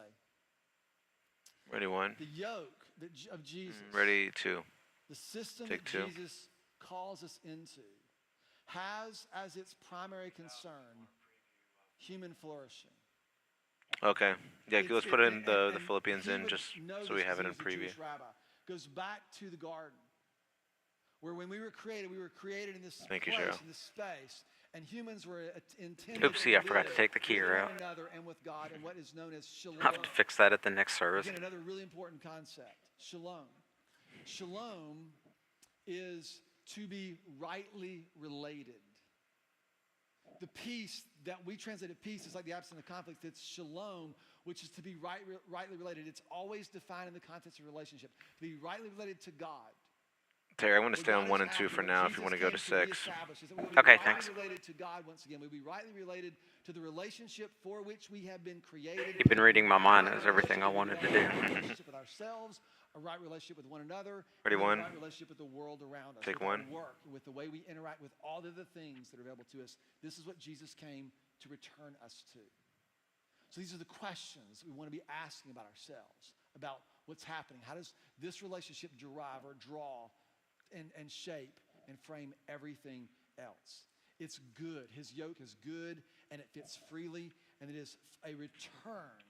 S1: Ready, 1.
S11: The yoke of Jesus,
S1: Ready, 2.
S11: the system
S1: Take
S11: that
S1: 2.
S11: Jesus calls us into, has as its primary concern human flourishing.
S1: Okay. Yeah, let's put in the
S11: and
S1: Philippians
S11: he
S1: in
S11: would
S1: just
S11: know
S1: so
S11: this
S1: we have it
S11: 'cause
S1: in
S11: he was a
S1: preview.
S11: Jewish rabbi. Goes back to the garden, where when we were created in this
S1: Thank you,
S11: place,
S1: Cheryl.
S11: in this space, and humans were intended
S3: Oopsie, I forgot to
S11: live
S3: take the key
S11: with
S3: out.
S11: one another and with God, and what is known as shalom.
S3: I'll have to fix that at the next service.
S11: Again, another really important concept, shalom. Shalom is to be rightly related. The peace that we translated peace is like the absence of conflict. It's shalom, which is to be rightly related. It's always defined in the context of relationship. To be rightly related to God.
S1: Terry, I want to
S11: Where
S1: stay on
S11: God
S1: 1
S11: is
S1: and 2
S11: happy,
S1: for
S11: where
S1: now if
S11: Jesus
S1: you want to go to
S11: came
S1: 6.
S11: reestablish this. We'll be
S3: Okay,
S11: rightly
S3: thanks.
S11: related to God once again. We'll be rightly related to the relationship for which we have been created.
S3: You've been reading my mind.
S11: Right
S3: That's everything I wanted to do.
S11: A right relationship with ourselves, a right relationship with one another,
S1: Ready,
S11: and a
S1: 1.
S11: right relationship with the world around us.
S1: Take
S11: with our
S1: 1.
S11: work, with the way we interact with all of the things that are available to us. This is what Jesus came to return us to. So these are the questions we want to be asking about ourselves, about what's happening. How does this relationship derive or draw and shape and frame everything else? It's good. His yoke is good, and it fits freely, and it is a return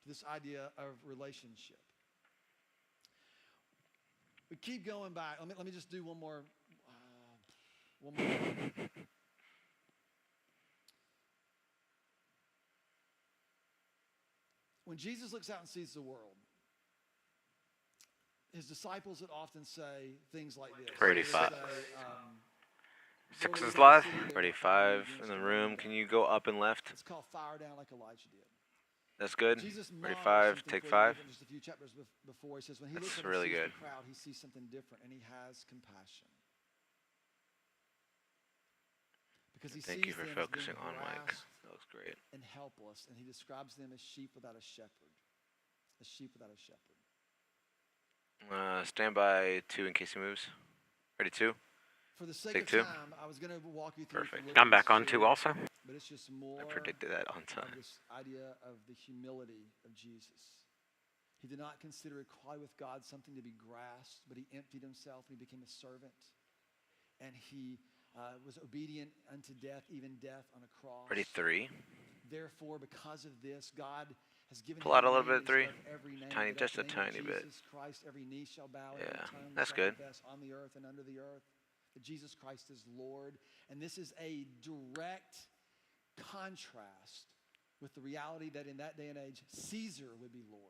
S11: to this idea of relationship. We keep going back. Let me just do one more. When Jesus looks out and sees the world, his disciples would often say things like this.
S1: Ready,
S11: They
S1: 5.
S11: say,
S1: 6
S11: "Go
S1: is
S11: to
S1: live.
S11: the city that
S1: Ready,
S11: will
S1: 5
S11: fight
S1: in the
S11: against
S1: room.
S11: the
S1: Can you go up and left?
S11: It's called fire down like Elijah did.
S1: That's good.
S11: Jesus
S1: Ready,
S11: models
S1: 5.
S11: something
S1: Take
S11: for you
S1: 5.
S11: different just a few chapters before. He says when he
S1: That's
S11: looks up and
S1: really
S11: sees
S1: good.
S11: the crowd, he sees something different, and he has compassion. Because he
S1: Thank you
S11: sees
S1: for
S11: them as being
S1: focusing on Mike.
S11: harassed
S1: That was great.
S11: and helpless, and he describes them as sheep without a shepherd. A sheep without a shepherd.
S1: Stand by 2 in case he moves. Ready, 2.
S11: For the sake
S1: Take
S11: of
S1: 2.
S11: time, I was going to walk you through
S1: Perfect.
S3: I'm back on 2 also.
S11: but it's just more
S1: I predicted that on
S11: of
S1: time.
S11: this idea of the humility of Jesus. He did not consider equality with God something to be grasped, but he emptied himself and he became a servant. and he was obedient unto death, even death on a cross.
S1: Ready, 3.
S11: Therefore, because of this, God has given
S1: Pull
S11: him
S1: out a
S11: a
S1: little
S11: name
S1: bit,
S11: that is
S1: 3.
S11: above every name,
S1: Tiny,
S11: that at
S1: just
S11: the
S1: a
S11: name of
S1: tiny bit.
S11: Jesus Christ, every knee shall bow and
S1: Yeah,
S11: every tongue
S1: that's
S11: shall
S1: good.
S11: confess on the earth and under the earth that Jesus Christ is Lord. And this is a direct contrast with the reality that in that day and age, Caesar would be Lord.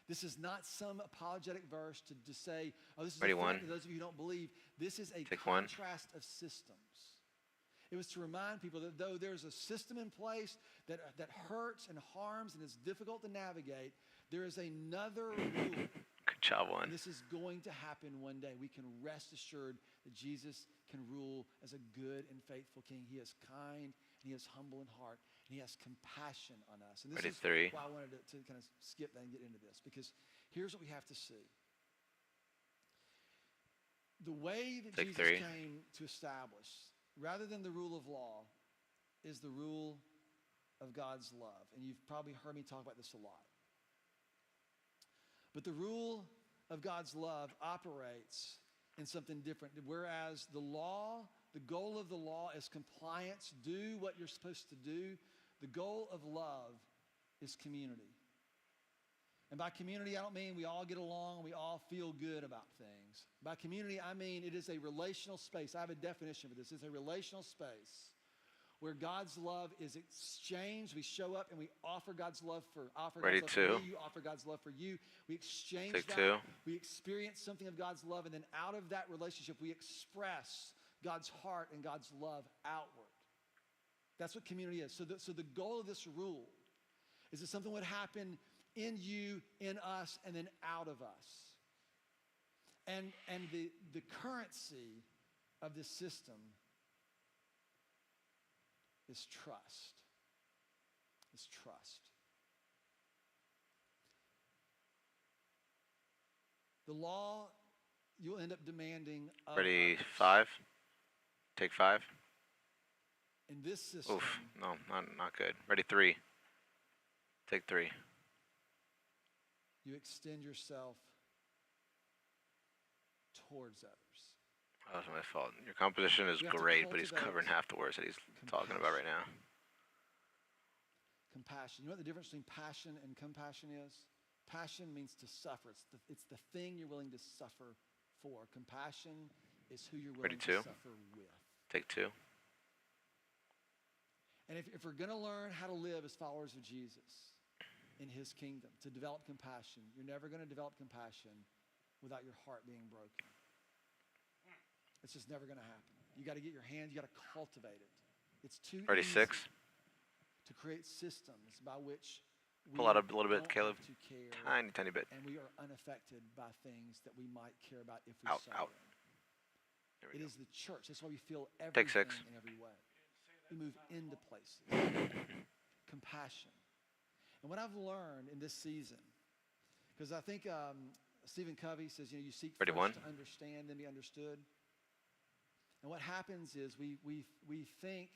S11: This is not some apologetic verse to say, oh, this is
S1: Ready,
S11: a threat
S1: 1.
S11: to those of you who don't believe. This is a
S1: Take 1.
S11: contrast of systems. It was to remind people that though there's a system in place that hurts and harms and is difficult to navigate, there is another rule.
S1: Good job, 1.
S11: And this is going to happen one day. We can rest assured that Jesus can rule as a good and faithful king. He is kind, and he is humble in heart, and he has compassion on us. And this
S1: Ready,
S11: is
S1: 3.
S11: why I wanted to kind of skip that and get into this, because here's what we have to see. The way that
S1: Take
S11: Jesus
S1: 3.
S11: came to establish, rather than the rule of law, is the rule of God's love. And you've probably heard me talk about this a lot. But the rule of God's love operates in something different. Whereas the law, the goal of the law is compliance, do what you're supposed to do. The goal of love is community. And by community, I don't mean we all get along, we all feel good about things. By community, I mean it is a relational space. I have a definition for this. It's a relational space where God's love is exchanged. We show up and we offer God's love for
S1: Ready,
S11: God's love
S1: 2.
S11: for me. You offer God's love for you. We exchange
S1: Take
S11: that.
S1: 2.
S11: We experience something of God's love, and then out of that relationship, we express God's heart and God's love outward. That's what community is. So the goal of this rule is that something would happen in you, in us, and then out of us. And the currency of this system is trust. Is trust. The law, you'll end up demanding of
S1: Ready,
S11: others.
S1: 5. Take 5.
S11: In this system,
S1: Oof, no, not good. Ready, 3. Take 3.
S11: you extend yourself towards others.
S1: That was my fault. Your composition is
S11: We have to
S1: great, but he's
S11: cultivate
S1: covering half the words that he's talking about right now.
S11: Compassion. You know what the difference between passion and compassion is? Passion means to suffer. It's the thing you're willing to suffer for. Compassion is who you're willing
S1: Ready, 2.
S11: to suffer with.
S1: Take 2.
S11: And if we're going to learn how to live as followers of Jesus in his kingdom, to develop compassion, you're never going to develop compassion without your heart being broken. It's just never going to happen. You got to get your hands, you got to cultivate it. It's too
S1: Ready,
S11: easy
S1: 6.
S11: to create systems by which we
S1: Pull out a little bit,
S11: don't
S1: Caleb.
S11: have to care,
S1: Tiny bit.
S11: and we are unaffected by things that we might care about if we
S1: Out,
S11: saw
S1: out.
S11: them.
S1: There
S11: It
S1: we go.
S11: is the church. That's why we feel
S1: Take
S11: everything
S1: 6.
S11: in every way. We move into places. Compassion. And what I've learned in this season, because I think Stephen Covey says, you seek
S1: Ready,
S11: first
S1: 1.
S11: to understand, then be understood. And what happens is we think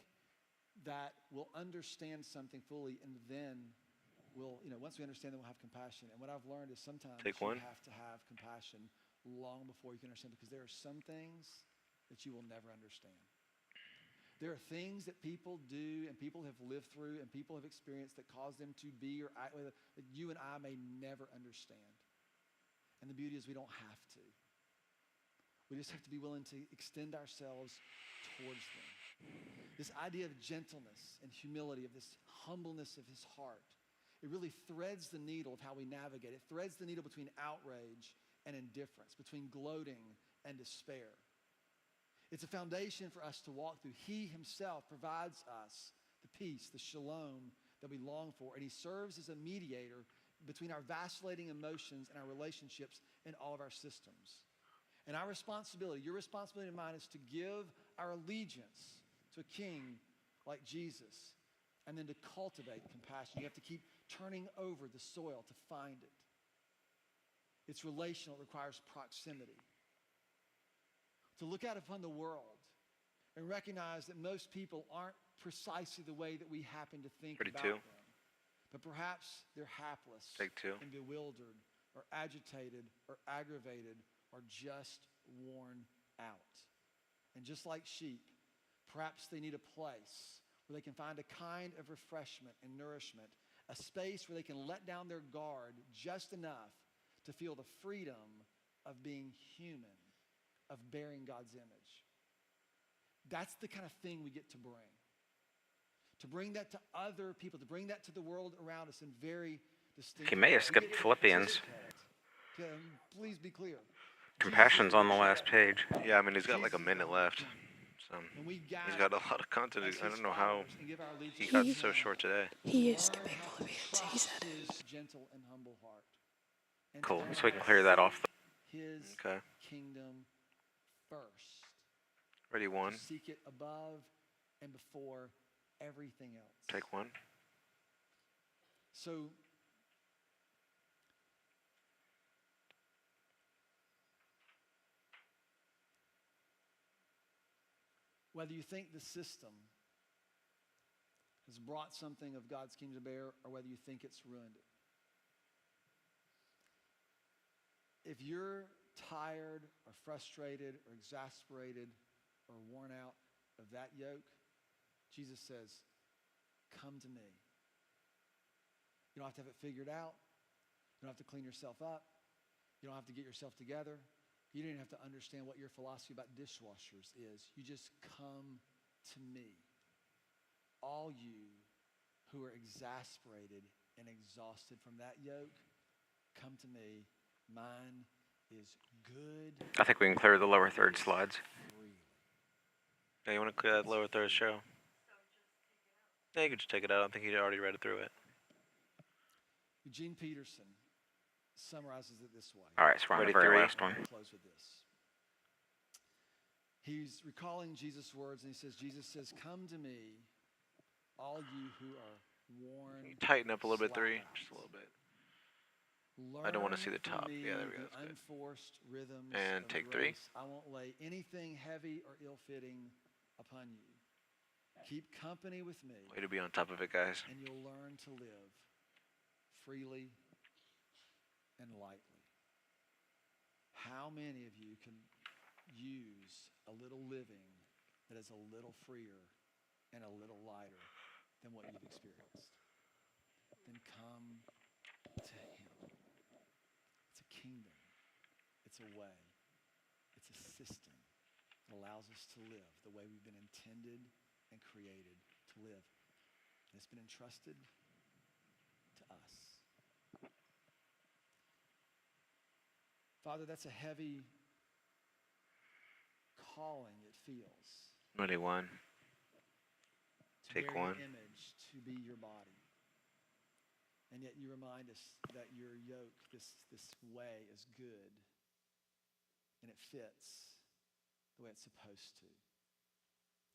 S11: that we'll understand something fully, and then once we understand, then we'll have compassion. And what I've learned is sometimes
S1: Take
S11: you
S1: 1.
S11: have to have compassion long before you can understand, because there are some things that you will never understand. There are things that people do and people have lived through and people have experienced that cause them to be or act that you and I may never understand. And the beauty is we don't have to. We just have to be willing to extend ourselves towards them. This idea of gentleness and humility, of this humbleness of his heart, it really threads the needle of how we navigate. It threads the needle between outrage and indifference, between gloating and despair. It's a foundation for us to walk through. He himself provides us the peace, the shalom that we long for, and he serves as a mediator between our vacillating emotions and our relationships in all of our systems. And our responsibility, your responsibility and mine, is to give our allegiance to a king like Jesus, and then to cultivate compassion. You have to keep turning over the soil to find it. It's relational. It requires proximity. To look out upon the world and recognize that most people aren't precisely the way that we happen to think
S1: Ready,
S11: about
S1: 2.
S11: them. But perhaps they're hapless
S1: Take 2.
S11: and bewildered or agitated or aggravated or just worn out. And just like sheep, perhaps they need a place where they can find a kind of refreshment and nourishment, a space where they can let down their guard just enough to feel the freedom of being human, of bearing God's image. That's the kind of thing we get to bring. To bring that to other people, to bring that to the world around us in very distinct
S3: He may have
S11: ways.
S3: skipped Philippians.
S11: Please be clear.
S3: Compassion's on the last page.
S1: Yeah, I mean, he's got like a minute left. So he's got a lot of content. I don't know how he got so short today.
S5: He is skipping Philippians. He said it.
S11: His gentle and humble heart. And
S3: Cool.
S11: to
S3: So we can clear that off.
S11: His
S1: Okay.
S11: kingdom first.
S1: Ready, one.
S11: To seek it above and before everything else.
S1: Take one.
S11: So whether you think the system has brought something of God's kingdom to bear or whether you think it's ruined it. If you're tired or frustrated or exasperated or worn out of that yoke, Jesus says, come to me. You don't have to have it figured out. You don't have to clean yourself up. You don't have to get yourself together. You don't even have to understand what your philosophy about dishwashers is. You just come to me. All you who are exasperated and exhausted from that yoke, come to me. Mine is good.
S3: I think we can clear the lower third slides.
S1: Yeah, you want to clear that lower third show? Yeah, you can just take it out. I think he already read it through it.
S11: Eugene Peterson summarizes it this way.
S3: All right, so we're on the very last one.
S11: I'll close with this. He's recalling Jesus' words, and he says, Jesus says, come to me, all you who are worn.
S1: Can you tighten up a little bit,
S11: slack
S1: 3?
S11: out.
S1: Just a little bit.
S11: Learn
S1: I don't want to see the
S11: from
S1: top.
S11: me
S1: Yeah, there we go.
S11: the
S1: That's good.
S11: unforced rhythms
S1: And
S11: of
S1: take
S11: grace.
S1: 3.
S11: I won't lay anything heavy or ill-fitting upon you. Keep company with me.
S1: Way to be on top of it, guys.
S11: And you'll learn to live freely and lightly. How many of you can use a little living that is a little freer and a little lighter than what you've experienced? Then come to him. It's a kingdom. It's a way. It's a system that allows us to live the way we've been intended and created to live. And it's been entrusted to us. Father, that's a heavy calling, it feels.
S1: Ready, 1.
S11: To
S1: Take
S11: bear
S1: 1.
S11: your image, to be your body. And yet you remind us that your yoke, this way, is good. And it fits the way it's supposed to.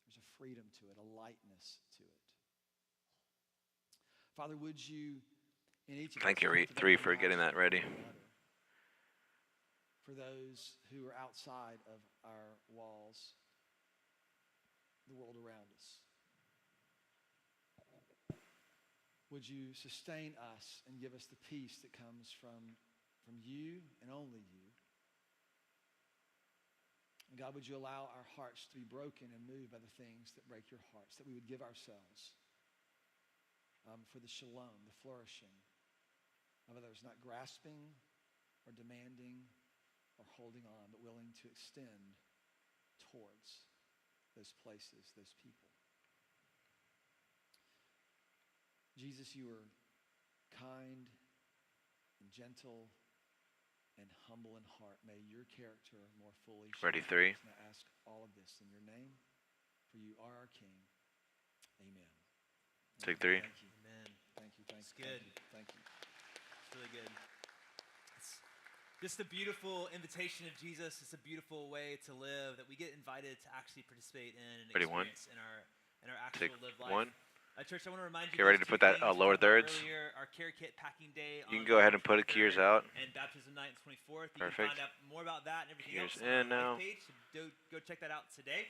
S11: There's a freedom to it, a lightness to it. Father, would you, in each of us...
S1: Thank you, 3, for getting that ready.
S11: For those who are outside of our walls, the world around us. Would you sustain us and give us the peace that comes from you and only you? And God, would you allow our hearts to be broken and moved by the things that break your hearts, that we would give ourselves for the shalom, the flourishing of others, not grasping or demanding or holding on, but willing to extend towards those places, those people. Jesus, you are kind and gentle and humble in heart. May your character more fully shine.
S1: Ready, 3.
S11: And I ask all of this in your name, for you are our King. Amen.
S1: Take 3.
S11: Thank you.
S9: Amen.
S11: Thank you.
S9: It's good.
S11: Thank you.
S9: It's really good. It's just a beautiful invitation of Jesus. It's a beautiful way to live that we get invited to actually participate in and
S1: Ready,
S9: experience
S1: 1.
S9: in our actual
S1: Take
S9: live
S1: 1.
S9: life. Church, I want to remind you.
S1: Get ready to put that lower thirds.
S9: Earlier, our care kit packing day.
S1: You can go ahead and put keys out.
S9: And baptism night on 24th. You
S1: Perfect.
S9: can find out more about that and everything
S1: Keys
S9: else
S1: in
S9: on
S1: now.
S9: our page. So go check that out today.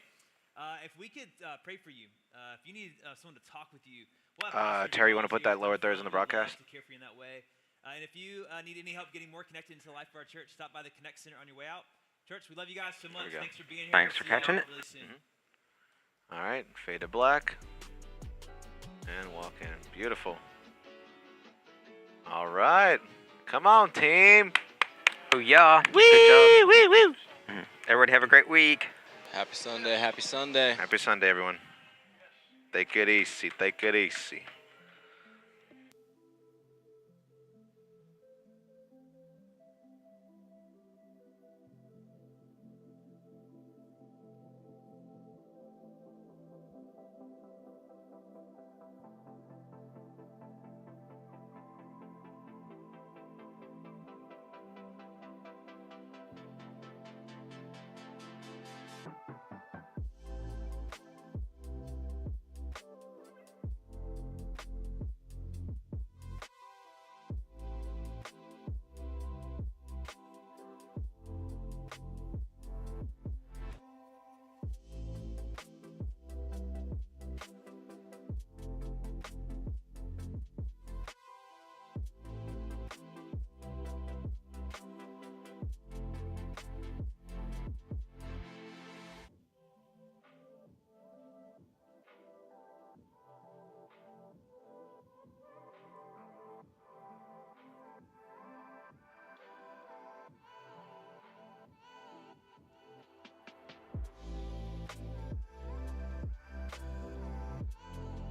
S9: If we could pray for you, if you need someone to talk with you. We'll have
S1: Terry, you want to put that lower thirds in the broadcast?
S9: To care for you in that way. And if you need any help getting more connected into the life of our church, stop by the Connect Center on your way out. Church, we love you guys so much.
S1: we go.
S9: Thanks for being here.
S3: Thanks
S9: We'll
S3: for
S9: see y'all
S3: catching it.
S9: really soon.
S1: All right, fade to black. And walk in. Beautiful. All right. Come on, team.
S3: Oh, yeah.
S1: Wee,
S3: Good job.
S1: wee, wee.
S3: Everybody have a great week.
S8: Happy Sunday. Happy Sunday.
S1: Happy Sunday, everyone. Take it easy. Take it easy.